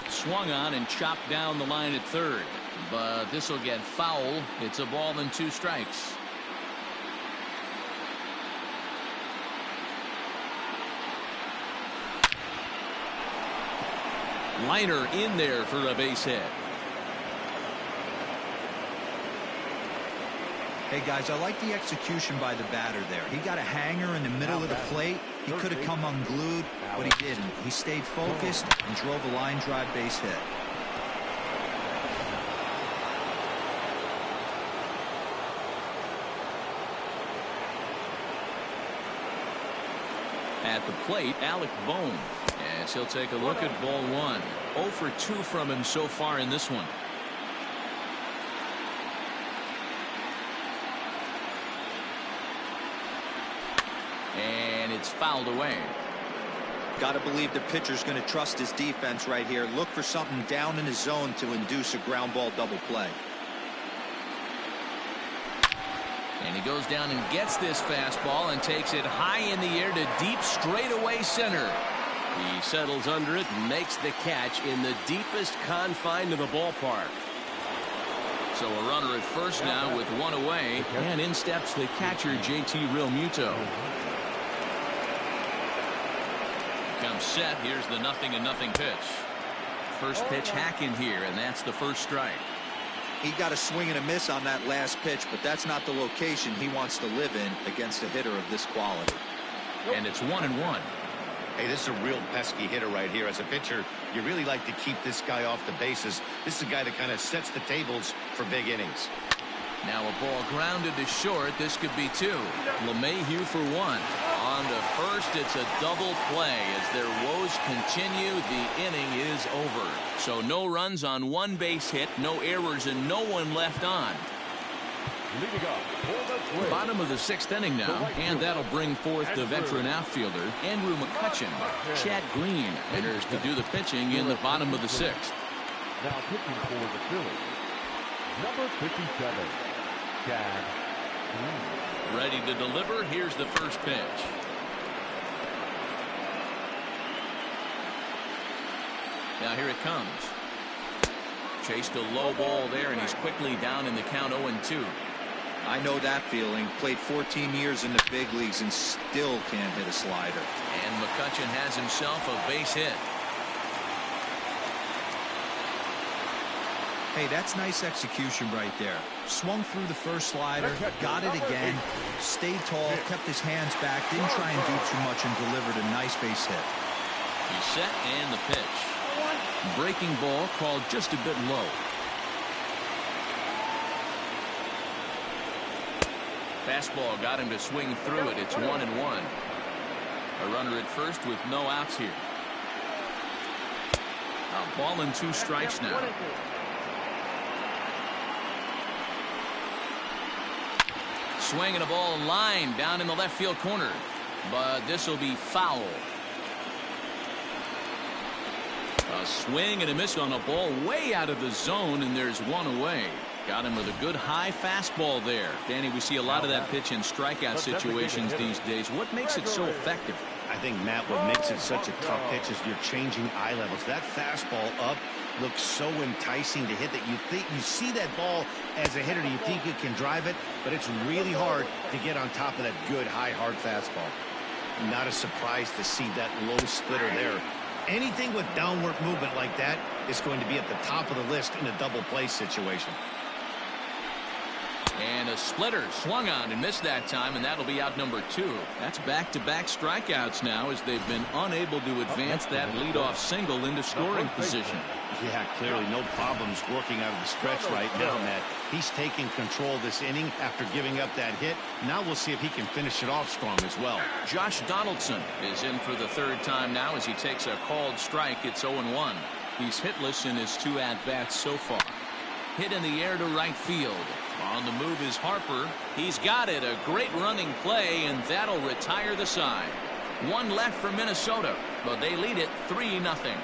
Swung on and chopped down the line at third, but this will get foul. It's a ball and 2 strikes. Liner in there for a base hit. Hey guys, I like the execution by the batter there. He got a hanger in the middle of the plate. He could have come unglued, but he didn't. He stayed focused and drove a line drive base hit. At the plate, Alec Bohm, as he'll take a look at ball 1. 0 for 2 from him so far in this one. And it's fouled away. Got to believe the pitcher's going to trust his defense right here. Look for something down in his zone to induce a ground ball double play. And he goes down and gets this fastball and takes it high in the air to deep straightaway center. He settles under it and makes the catch in the deepest confine of the ballpark. So a runner at first now with one away, and in steps the catcher, JT Realmuto. Comes set. Here's the 0-0 pitch. First pitch hack in here, and that's the first strike. He got a swing and a miss on that last pitch, but that's not the location he wants to live in against a hitter of this quality. And it's 1-1. Hey, this is a real pesky hitter right here. As a pitcher, you really like to keep this guy off the bases. This is a guy that kind of sets the tables for big innings. Now a ball grounded to short. This could be two. LeMahieu for one. On to first, it's a double play. As their woes continue, the inning is over. So no runs on one base hit, no errors, and no one left on. Bottom of the 6th inning now, and that'll bring forth the veteran outfielder, Andrew McCutchen. Chad Green enters to do the pitching in the bottom of the 6th. Now pitching for the Phillies, number 57, Chad Green. Ready to deliver. Here's the first pitch. Now here it comes. Chased a low ball there, and he's quickly down in the count 0-2. I know that feeling. Played 14 years in the big leagues and still can't hit a slider. And McCutchen has himself a base hit. Hey, that's nice execution right there. Swung through the first slider, got it again, stayed tall, kept his hands back, didn't try and do too much, and delivered a nice base hit. He's set, and the pitch. Breaking ball called just a bit low. Fastball got him to swing through it. It's 1-1. A runner at first with no outs here. A ball and 2 strikes now. Swinging a ball line down in the left field corner, but this will be foul. A swing and a miss on a ball way out of the zone, and there's one away. Got him with a good high fastball there. Danny, we see a lot of that pitch in strikeout situations these days. What makes it so effective? I think, Matt, what makes it such a tough pitch is you're changing eye levels. That fastball up looks so enticing to hit that you see that ball as a hitter, you think you can drive it, but it's really hard to get on top of that good high hard fastball. Not a surprise to see that low splitter there. Anything with downward movement like that is going to be at the top of the list in a double play situation. And a splitter swung on and missed that time, and that'll be out number 2. That's back-to-back strikeouts now as they've been unable to advance that leadoff single into scoring position. Yeah, clearly no problems working out of the stretch right now, Matt. He's taking control this inning after giving up that hit. Now we'll see if he can finish it off strong as well. Josh Donaldson is in for the 3rd time now as he takes a called strike. It's 0-1. He's hitless in his 2 at-bats so far. Hit in the air to right field. On the move is Harper. He's got it. A great running play, and that'll retire the side. 1 left for Minnesota, but they lead it 3-0.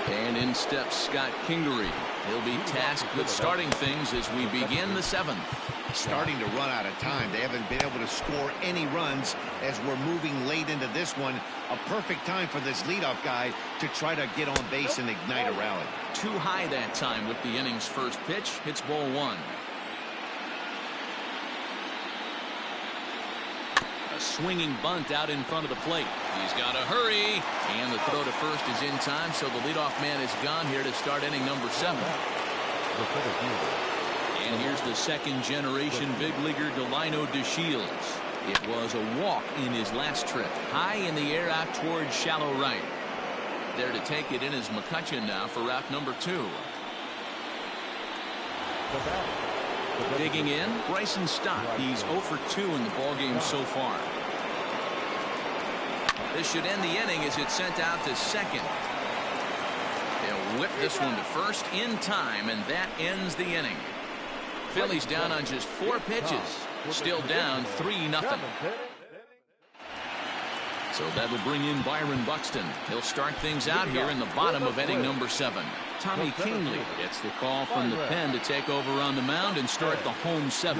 And in steps Scott Kingery. He'll be tasked with starting things as we begin the 7th. Starting to run out of time. They haven't been able to score any runs as we're moving late into this one. A perfect time for this leadoff guy to try to get on base and ignite a rally. Too high that time with the inning's first pitch. Hits ball 1. A swinging bunt out in front of the plate. He's got to hurry. And the throw to first is in time, so the leadoff man is gone here to start inning number 7. And here's the 2nd-generation big leaguer Delino DeShields. It was a walk in his last trip. High in the air out towards shallow right. There to take it in is McCutchen now for route number 2. Digging in, Bryson Stott. He's 0 for 2 in the ballgame so far. This should end the inning as it's sent out to 2nd. They'll whip this one to first in time, and that ends the inning. Phillies down on just 4 pitches. Still down 3-0. So that'll bring in Byron Buxton. He'll start things out here in the bottom of inning number 7. Tommy Kingley gets the call from the pen to take over on the mound and start the home 7th.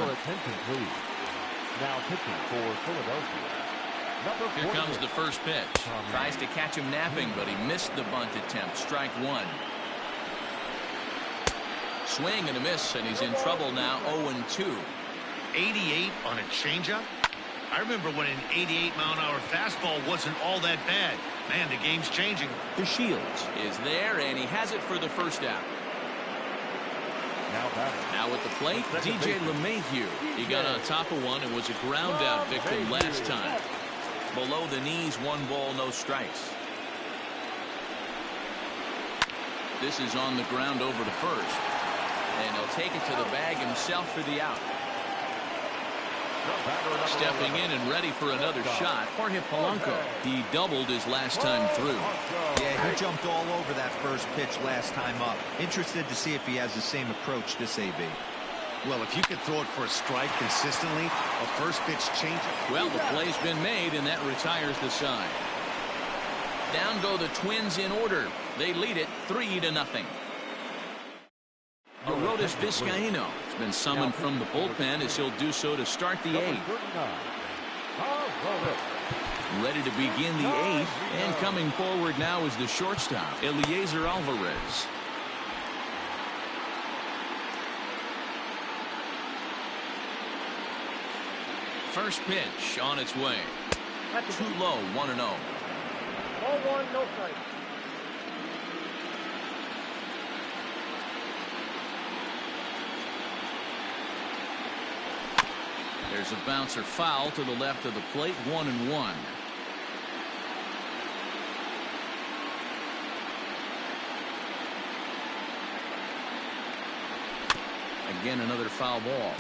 Now pitching for Philadelphia. Here comes the first pitch. Tries to catch him napping, but he missed the bunt attempt. Strike 1. swing and a miss, and he's in trouble now. 0-2. 88 on a changeup. I remember when an 88-mile-an-hour fastball wasn't all that bad. Man, the game's changing. The Shields is there, and he has it for the first out. Now at the plate, DJ LeMahieu. He got on top of one and was a ground out victim last time. Below the knees, 1 ball, no strikes. This is on the ground over to first, and he'll take it to the bag himself for the out. Stepping in and ready for another shot, Jorge Polanco. He doubled his last time through. Yeah, he jumped all over that first pitch last time up. Interested to see if he has the same approach this AB. Well, if you could throw it for a strike consistently, a first pitch change. Well, the play's been made, and that retires the side. Down go the Twins in order. They lead it 3-0. Arodys Vizcaíno has been summoned from the bullpen as he'll do so to start the 8th. Ready to begin the 8th, and coming forward now is the shortstop, Eliezer Alvarez. First pitch on its way. Too low, 1-0. Ball 1, no strike. There's a bouncer foul to the left of the plate, 1-1. Again, another foul ball.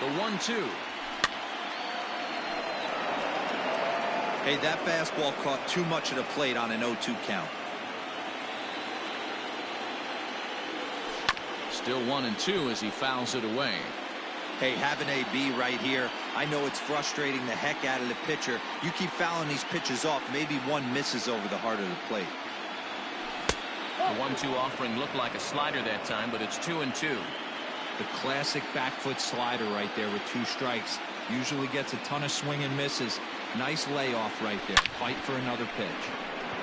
The 1-2. Hey, that fastball caught too much of the plate on an 0-2 count. Still 1-2 as he fouls it away. Hey, having AB right here, I know it's frustrating the heck out of the pitcher. You keep fouling these pitches off, maybe one misses over the heart of the plate. The 1-2 offering looked like a slider that time, but it's 2-2. The classic back foot slider right there with 2 strikes. Usually gets a ton of swing and misses. Nice layoff right there. Fight for another pitch.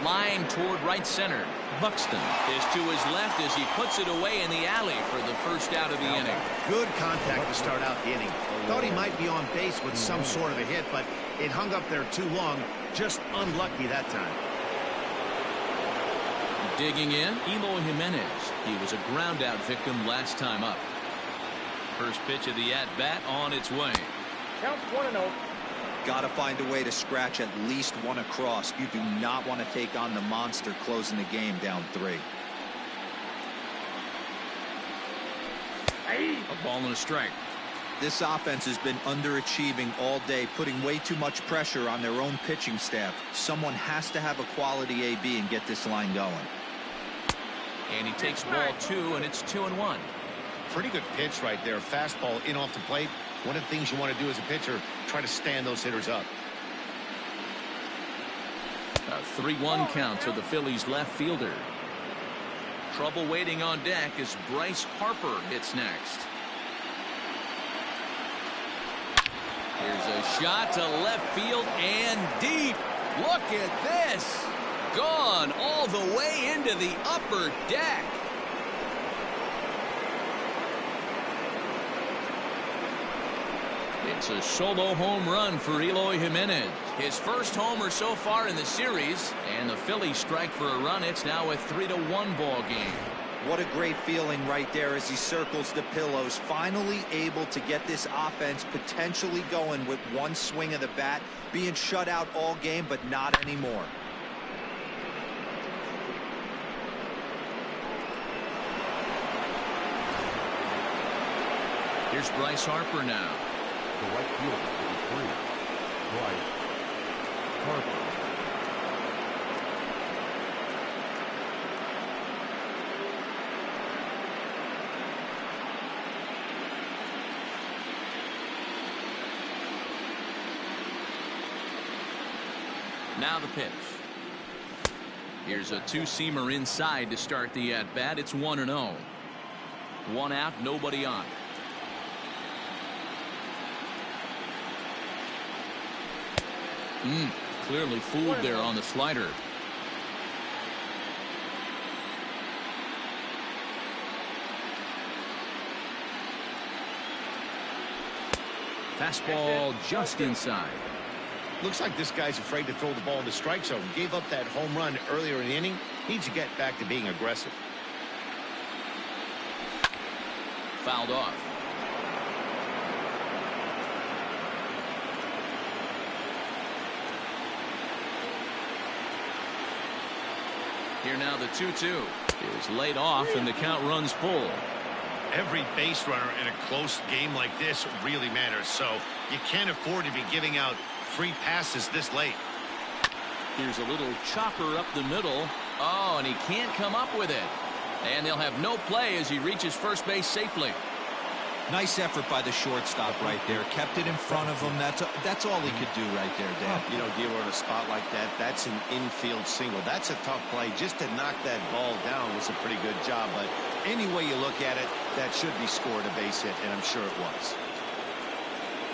Line toward right center. Buxton is to his left as he puts it away in the alley for the first out of the inning. Good contact to start out the inning. Thought he might be on base with some sort of a hit, but it hung up there too long. Just unlucky that time. Digging in, Eloy Jimenez. He was a ground out victim last time up. First pitch of the at-bat on its way. Count 1-0. Got to find a way to scratch at least one across. You do not want to take on the monster closing the game down 3. A ball and a strike. This offense has been underachieving all day, putting way too much pressure on their own pitching staff. Someone has to have a quality AB and get this line going. And he takes ball 2, and it's 2-1. Pretty good pitch right there. Fastball in off the plate. One of the things you want to do as a pitcher, try to stand those hitters up. A 3-1 count to the Phillies left fielder. Trouble waiting on deck as Bryce Harper hits next. Here's a shot to left field and deep. Look at this. Gone all the way into the upper deck. It's a solo home run for Eloy Jimenez. His first homer so far in the series, and the Phillies strike for a run. It's now a 3-1 ball game. What a great feeling right there as he circles the pillows. Finally able to get this offense potentially going with one swing of the bat. Being shut out all game, but not anymore. Here's Bryce Harper now. The right fielder, 3, Bryce Harper. Now the pitch. Here's a 2-seamer inside to start the at-bat. It's 1-0. 1 out, nobody on. clearly fooled there on the slider. Fastball just inside. Looks like this guy's afraid to throw the ball in the strike zone. Gave up that home run earlier in the inning. Needs to get back to being aggressive. Fouled off. Here now the 2-2 is laid off and the count runs full. Every base runner in a close game like this really matters, so you can't afford to be giving out free passes this late. Here's a little chopper up the middle. Oh, and he can't come up with it. And they'll have no play as he reaches first base safely. Nice effort by the shortstop right there. Kept it in front of him. That's all he could do right there, Dan. You know, Gil, in a spot like that, that's an infield single. That's a tough play. Just to knock that ball down was a pretty good job. But any way you look at it, that should be scored a base hit, and I'm sure it was.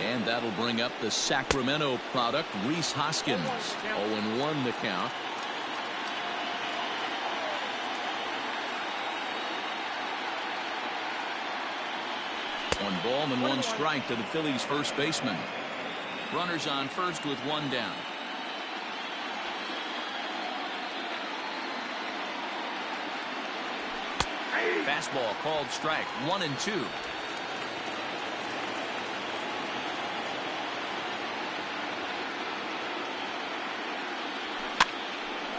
And that'll bring up the Sacramento product, Rhys Hoskins. 0-1 the count. One ball and one strike to the Phillies first baseman. Runners on first with one down. Fastball called strike. 1-2.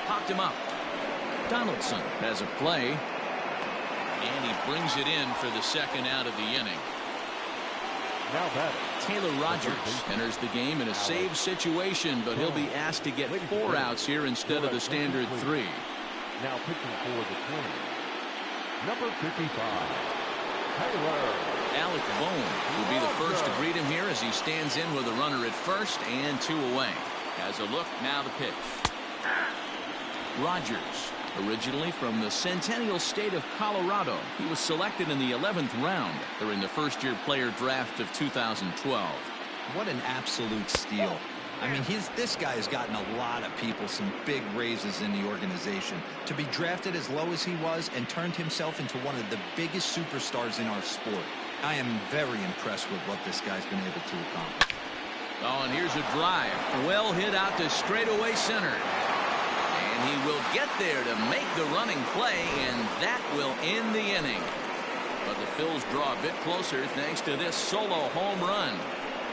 Popped him up. Donaldson has a play. And he brings it in for the second out of the inning. Now batting, Taylor Rogers enters the game in a save situation, but he'll be asked to get 4 outs here instead of the standard 3. now pitching for the Twins, number 55, Taylor. Alec Bohm will be the first to greet him here as he stands in with a runner at first and 2 away. Has a look, now the pitch. Rogers, originally from the Centennial State of Colorado. He was selected in the 11th round during the first-year player draft of 2012. What an absolute steal. I mean, this guy has gotten a lot of people some big raises in the organization. To be drafted as low as he was and turned himself into one of the biggest superstars in our sport. I am very impressed with what this guy's been able to accomplish. Oh, and here's a drive. Well hit out to straightaway center. And he will get there to make the running play, and that will end the inning. But the Phils draw a bit closer thanks to this solo home run.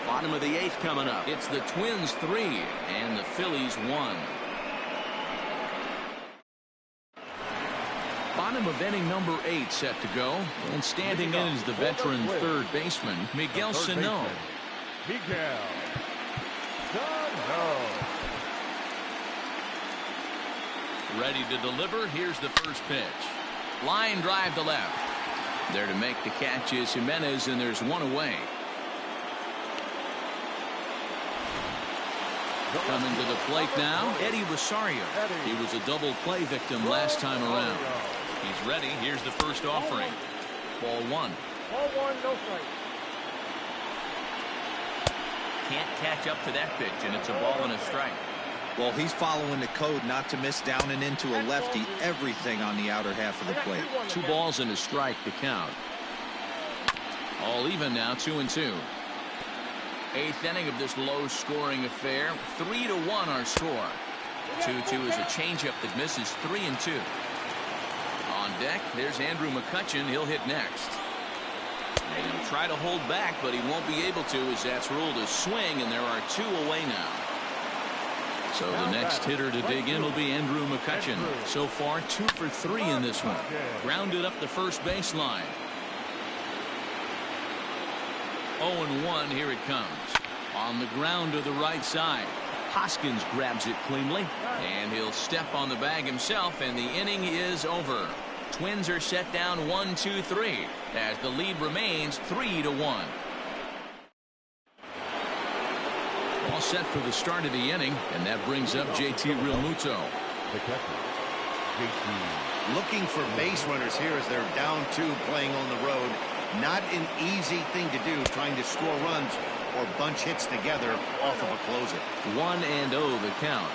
Bottom of the 8th coming up. It's the Twins 3 and the Phillies 1. Bottom of inning number 8 set to go. And standing in is the veteran third baseman, Miguel Sano. Miguel Sano. Ready to deliver. Here's the first pitch. Line drive to left. There to make the catch is Jimenez, and there's 1 away. Coming to the plate now, Eddie Rosario. He was a double play victim last time around. He's ready. Here's the first offering. Ball 1. Ball 1, no strike. Can't catch up to that pitch, and it's a ball and a strike. Well, he's following the code not to miss down and into a lefty. Everything on the outer half of the plate. 2 balls and a strike to count. All even now, 2-2. 8th inning of this low-scoring affair. 3-1 our score. 2-2 is a changeup that misses 3-2. On deck, there's Andrew McCutchen. He'll hit next. And he'll try to hold back, but he won't be able to as that's ruled a swing, and there are 2 away now. So the next hitter to dig in will be Andrew McCutchen. So far, 2 for 3 in this one. Grounded up the first baseline. 0-1, here it comes. On the ground to the right side. Hoskins grabs it cleanly, and he'll step on the bag himself, and the inning is over. Twins are set down 1-2-3 as the lead remains 3-1. All set for the start of the inning, and that brings up JT Realmuto. The catcher, JT. Looking for base runners here as they're down 2 playing on the road. Not an easy thing to do, trying to score runs or bunch hits together off of a closer. 1-0 the count.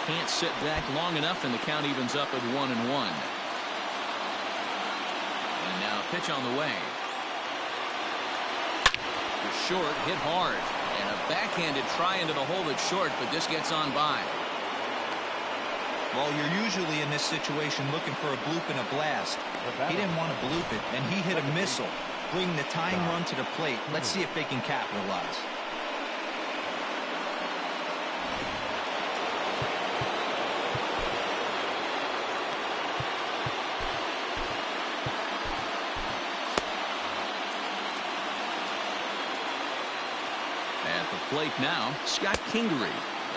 Can't sit back long enough, and the count evens up at 1-1. And now pitch on the way. Short, hit hard, and a backhanded try into the hole that's short, but this gets on by. Well, you're usually in this situation looking for a bloop and a blast. He didn't want to bloop it, and he hit a missile, bringing the tying run to the plate. Let's see if they can capitalize. At the plate now, Scott Kingery,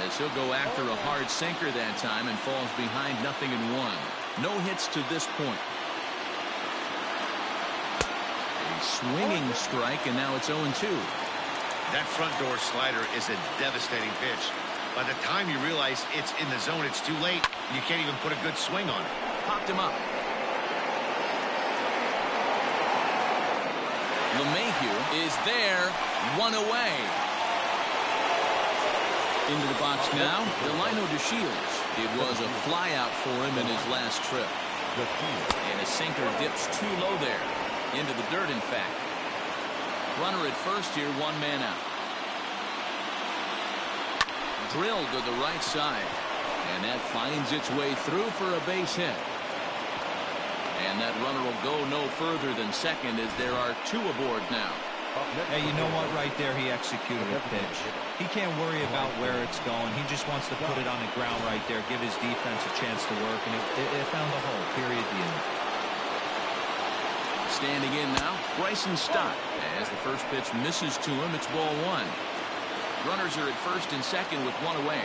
as he'll go after a hard sinker that time and falls behind 0-1. No hits to this point. A swinging strike, and now it's 0-2. That front door slider is a devastating pitch. By the time you realize it's in the zone, it's too late. You can't even put a good swing on it. Popped him up. LeMahieu is there, one away. Into the box now, Delino DeShields. It was a flyout for him in his last trip. And a sinker dips too low there. Into the dirt, in fact. Runner at first here, one man out. Drilled to the right side. And that finds its way through for a base hit. And that runner will go no further than second as there are two aboard now. Hey, you know what? Right there, he executed a pitch. He can't worry about where it's going. He just wants to put it on the ground right there, give his defense a chance to work, and it found the hole. Period. The end. Standing in now, Bryson Stott. As the first pitch misses to him, it's ball one. Runners are at first and second with one away.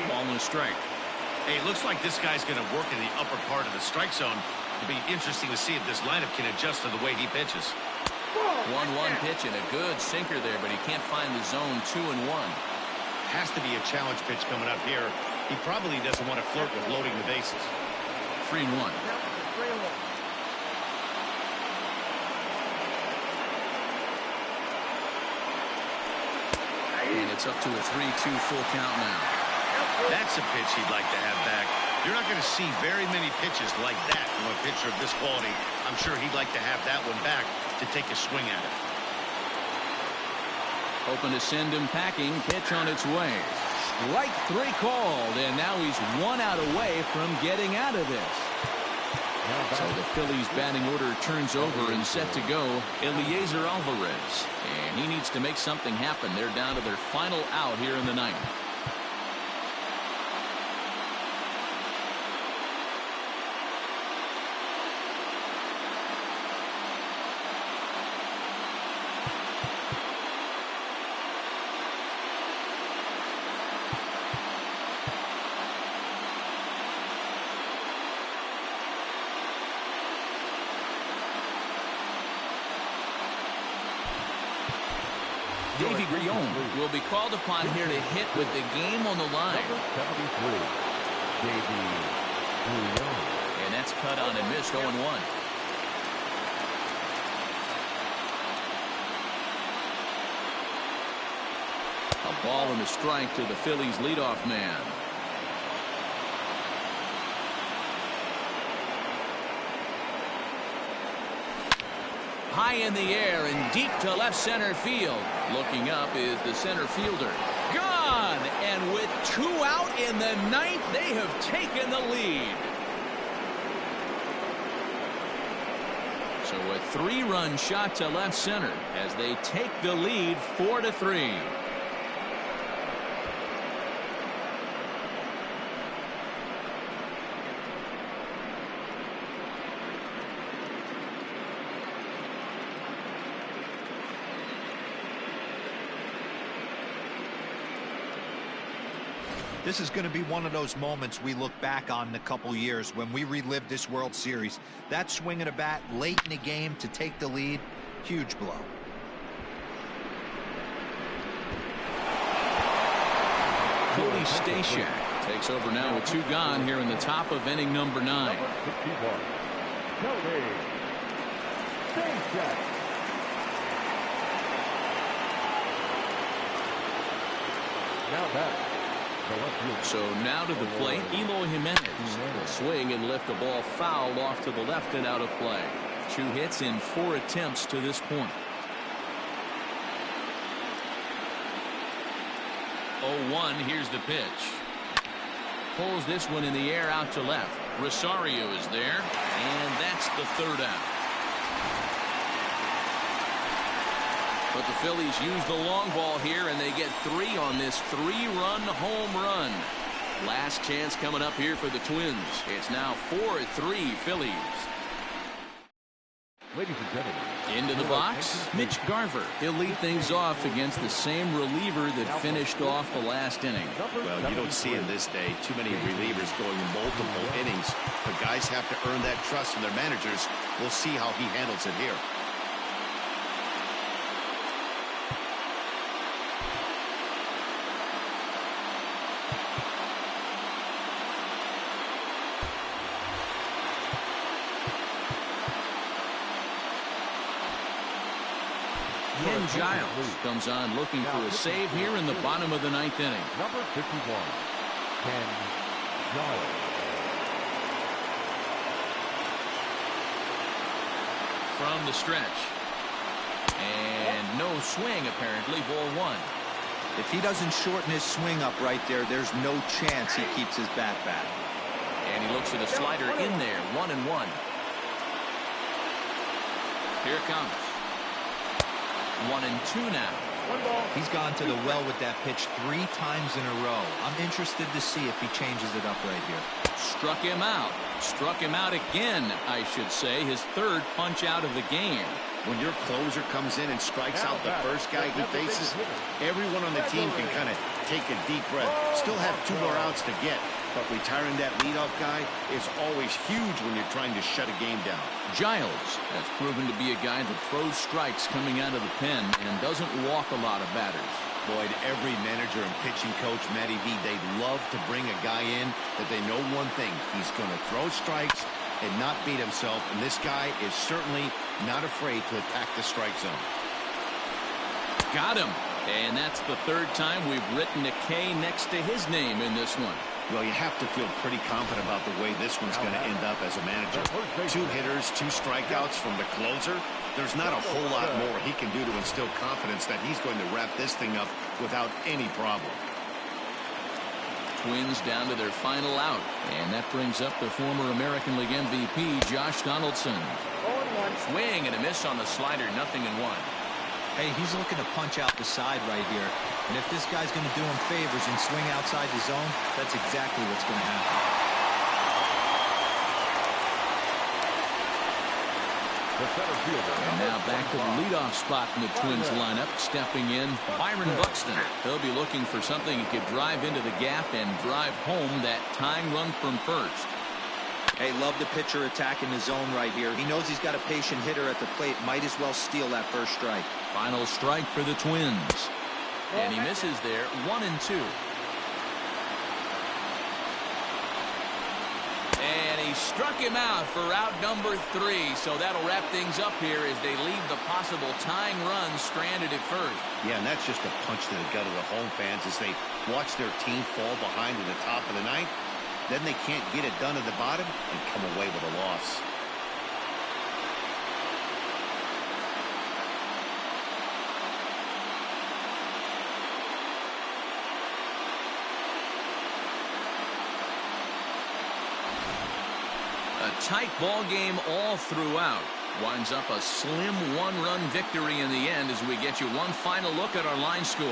Ball and a strike. Hey, it looks like this guy's going to work in the upper part of the strike zone. It'll be interesting to see if this lineup can adjust to the way he pitches. 1-1 pitch and a good sinker there, but he can't find the zone. 2-1. Has to be a challenge pitch coming up here. He probably doesn't want to flirt with loading the bases. 3-1. And it's up to a 3-2 full count now. That's a pitch he'd like to have back. You're not going to see very many pitches like that from a pitcher of this quality. I'm sure he'd like to have that one back to take a swing at it. Hoping to send him packing. Pitch on its way. Strike three called, and now he's 1 out away from getting out of this. So the Phillies batting order turns over and set to go. Eliezer Alvarez. And he needs to make something happen. They're down to their final out here in the ninth. Davey Grillon will be called upon here to hit with the game on the line. Number 73, Davey Grillon. And that's cut on and missed. 0-1. A ball and a strike to the Phillies leadoff man. High in the air and deep to left center field. Looking up is the center fielder. Gone! And with 2 out in the ninth, they have taken the lead. So a 3-run shot to left center as they take the lead 4-3. This is going to be one of those moments we look back on in a couple years when we relive this World Series. That swing of the bat late in the game to take the lead, huge blow. Cody Stashak Takes over now with 2 gone here in the top of inning number 9. Number 61, Tony. Stay set. Now back. So now to the plate, Eloy Jimenez. Will swing and lift the ball foul off to the left and out of play. 2 hits in 4 attempts to this point. 0-1, here's the pitch. Pulls this one in the air out to left. Rosario is there, and that's the 3rd out. But the Phillies use the long ball here, and they get 3 on this 3-run home run. Last chance coming up here for the Twins. It's now 4-3 Phillies. Ladies and gentlemen. Into the box, Mitch Garver. He'll lead things off against the same reliever that finished off the last inning. Well, you don't see in this day too many relievers going multiple innings, but guys have to earn that trust from their managers. We'll see how he handles it here. Ken Giles comes on looking for a save here in the bottom of the 9th inning. Number 51, Ken Giles. From the stretch. And no swing, apparently. Ball 1. If he doesn't shorten his swing up right there, there's no chance he keeps his bat back. And he looks at a slider in there. 1-1. Here it comes. 1-2 now. He's gone to the well with that pitch 3 times in a row. I'm interested to see if he changes it up right here. Struck him out. Struck him out again, I should say. His 3rd punch out of the game. When your closer comes in and strikes out the first guy he faces, everyone on the team can kind of take a deep breath. Still have 2 more outs to get, but retiring that leadoff guy is always huge when you're trying to shut a game down. Giles has proven to be a guy that throws strikes coming out of the pen and doesn't walk a lot of batters. Boyd, every manager and pitching coach, Matty V, they'd love to bring a guy in that they know one thing. He's going to throw strikes and not beat himself, and this guy is certainly not afraid to attack the strike zone. Got him. And that's the 3rd time we've written a K next to his name in this one. Well, you have to feel pretty confident about the way this one's going to end up as a manager. 2 hitters, 2 strikeouts from the closer. There's not a whole lot more he can do to instill confidence that he's going to wrap this thing up without any problem. Twins down to their final out. And that brings up the former American League MVP, Josh Donaldson. Swing and a miss on the slider, 0-1. Hey, he's looking to punch out the side right here. And if this guy's going to do him favors and swing outside the zone, that's exactly what's going to happen. And now back to the leadoff spot in the Twins lineup. Stepping in, Byron Buxton. He'll be looking for something he could drive into the gap and drive home that tying run from first. Hey, love the pitcher attacking the zone right here. He knows he's got a patient hitter at the plate. Might as well steal that first strike. Final strike for the Twins. And he misses there, 1-2. And he struck him out for out number 3. So that'll wrap things up here as they leave the possible tying run stranded at first. Yeah, and that's just a punch to the gut of the home fans as they watch their team fall behind in the top of the 9th. Then they can't get it done at the bottom and come away with a loss. A tight ball game all throughout. Winds up a slim 1-run victory in the end as we get you one final look at our line score.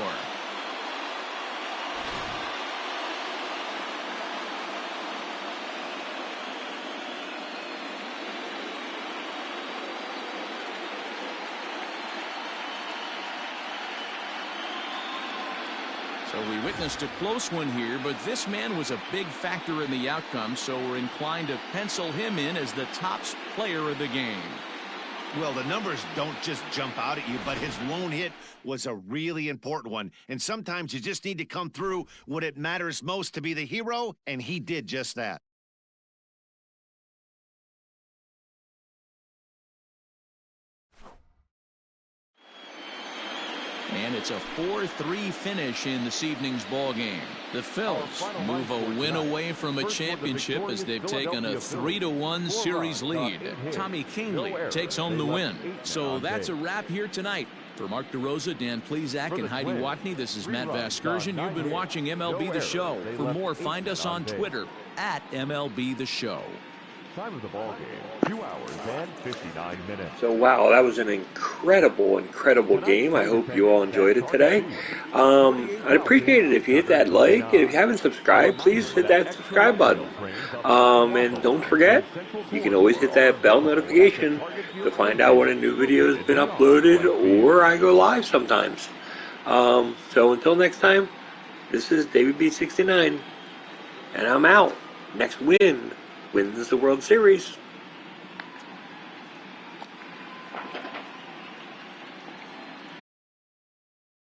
So we witnessed a close one here, but this man was a big factor in the outcome, so we're inclined to pencil him in as the top player of the game. Well, the numbers don't just jump out at you, but his lone hit was a really important one. And sometimes you just need to come through when it matters most to be the hero, and he did just that. And it's a 4-3 finish in this evening's ball game. The Phils move a win away from a championship as they've taken a 3-1 series lead. Tommy Kahnle takes home the win. So that's a wrap here tonight. For Mark DeRosa, Dan Plezak, and Heidi Watney, this is Matt Vasgersian. You've been watching MLB The Show. For more, find us on Twitter at MLB The Show. Time of the ball game, 2 hours and 59 minutes. So, wow, that was an incredible game. I hope you all enjoyed it today. I'd appreciate it if you hit that like. And if you haven't subscribed, please hit that subscribe button. And don't forget, you can always hit that bell notification to find out when a new video has been uploaded or I go live sometimes. So until next time, this is David B69, and I'm out. Next wins the World Series.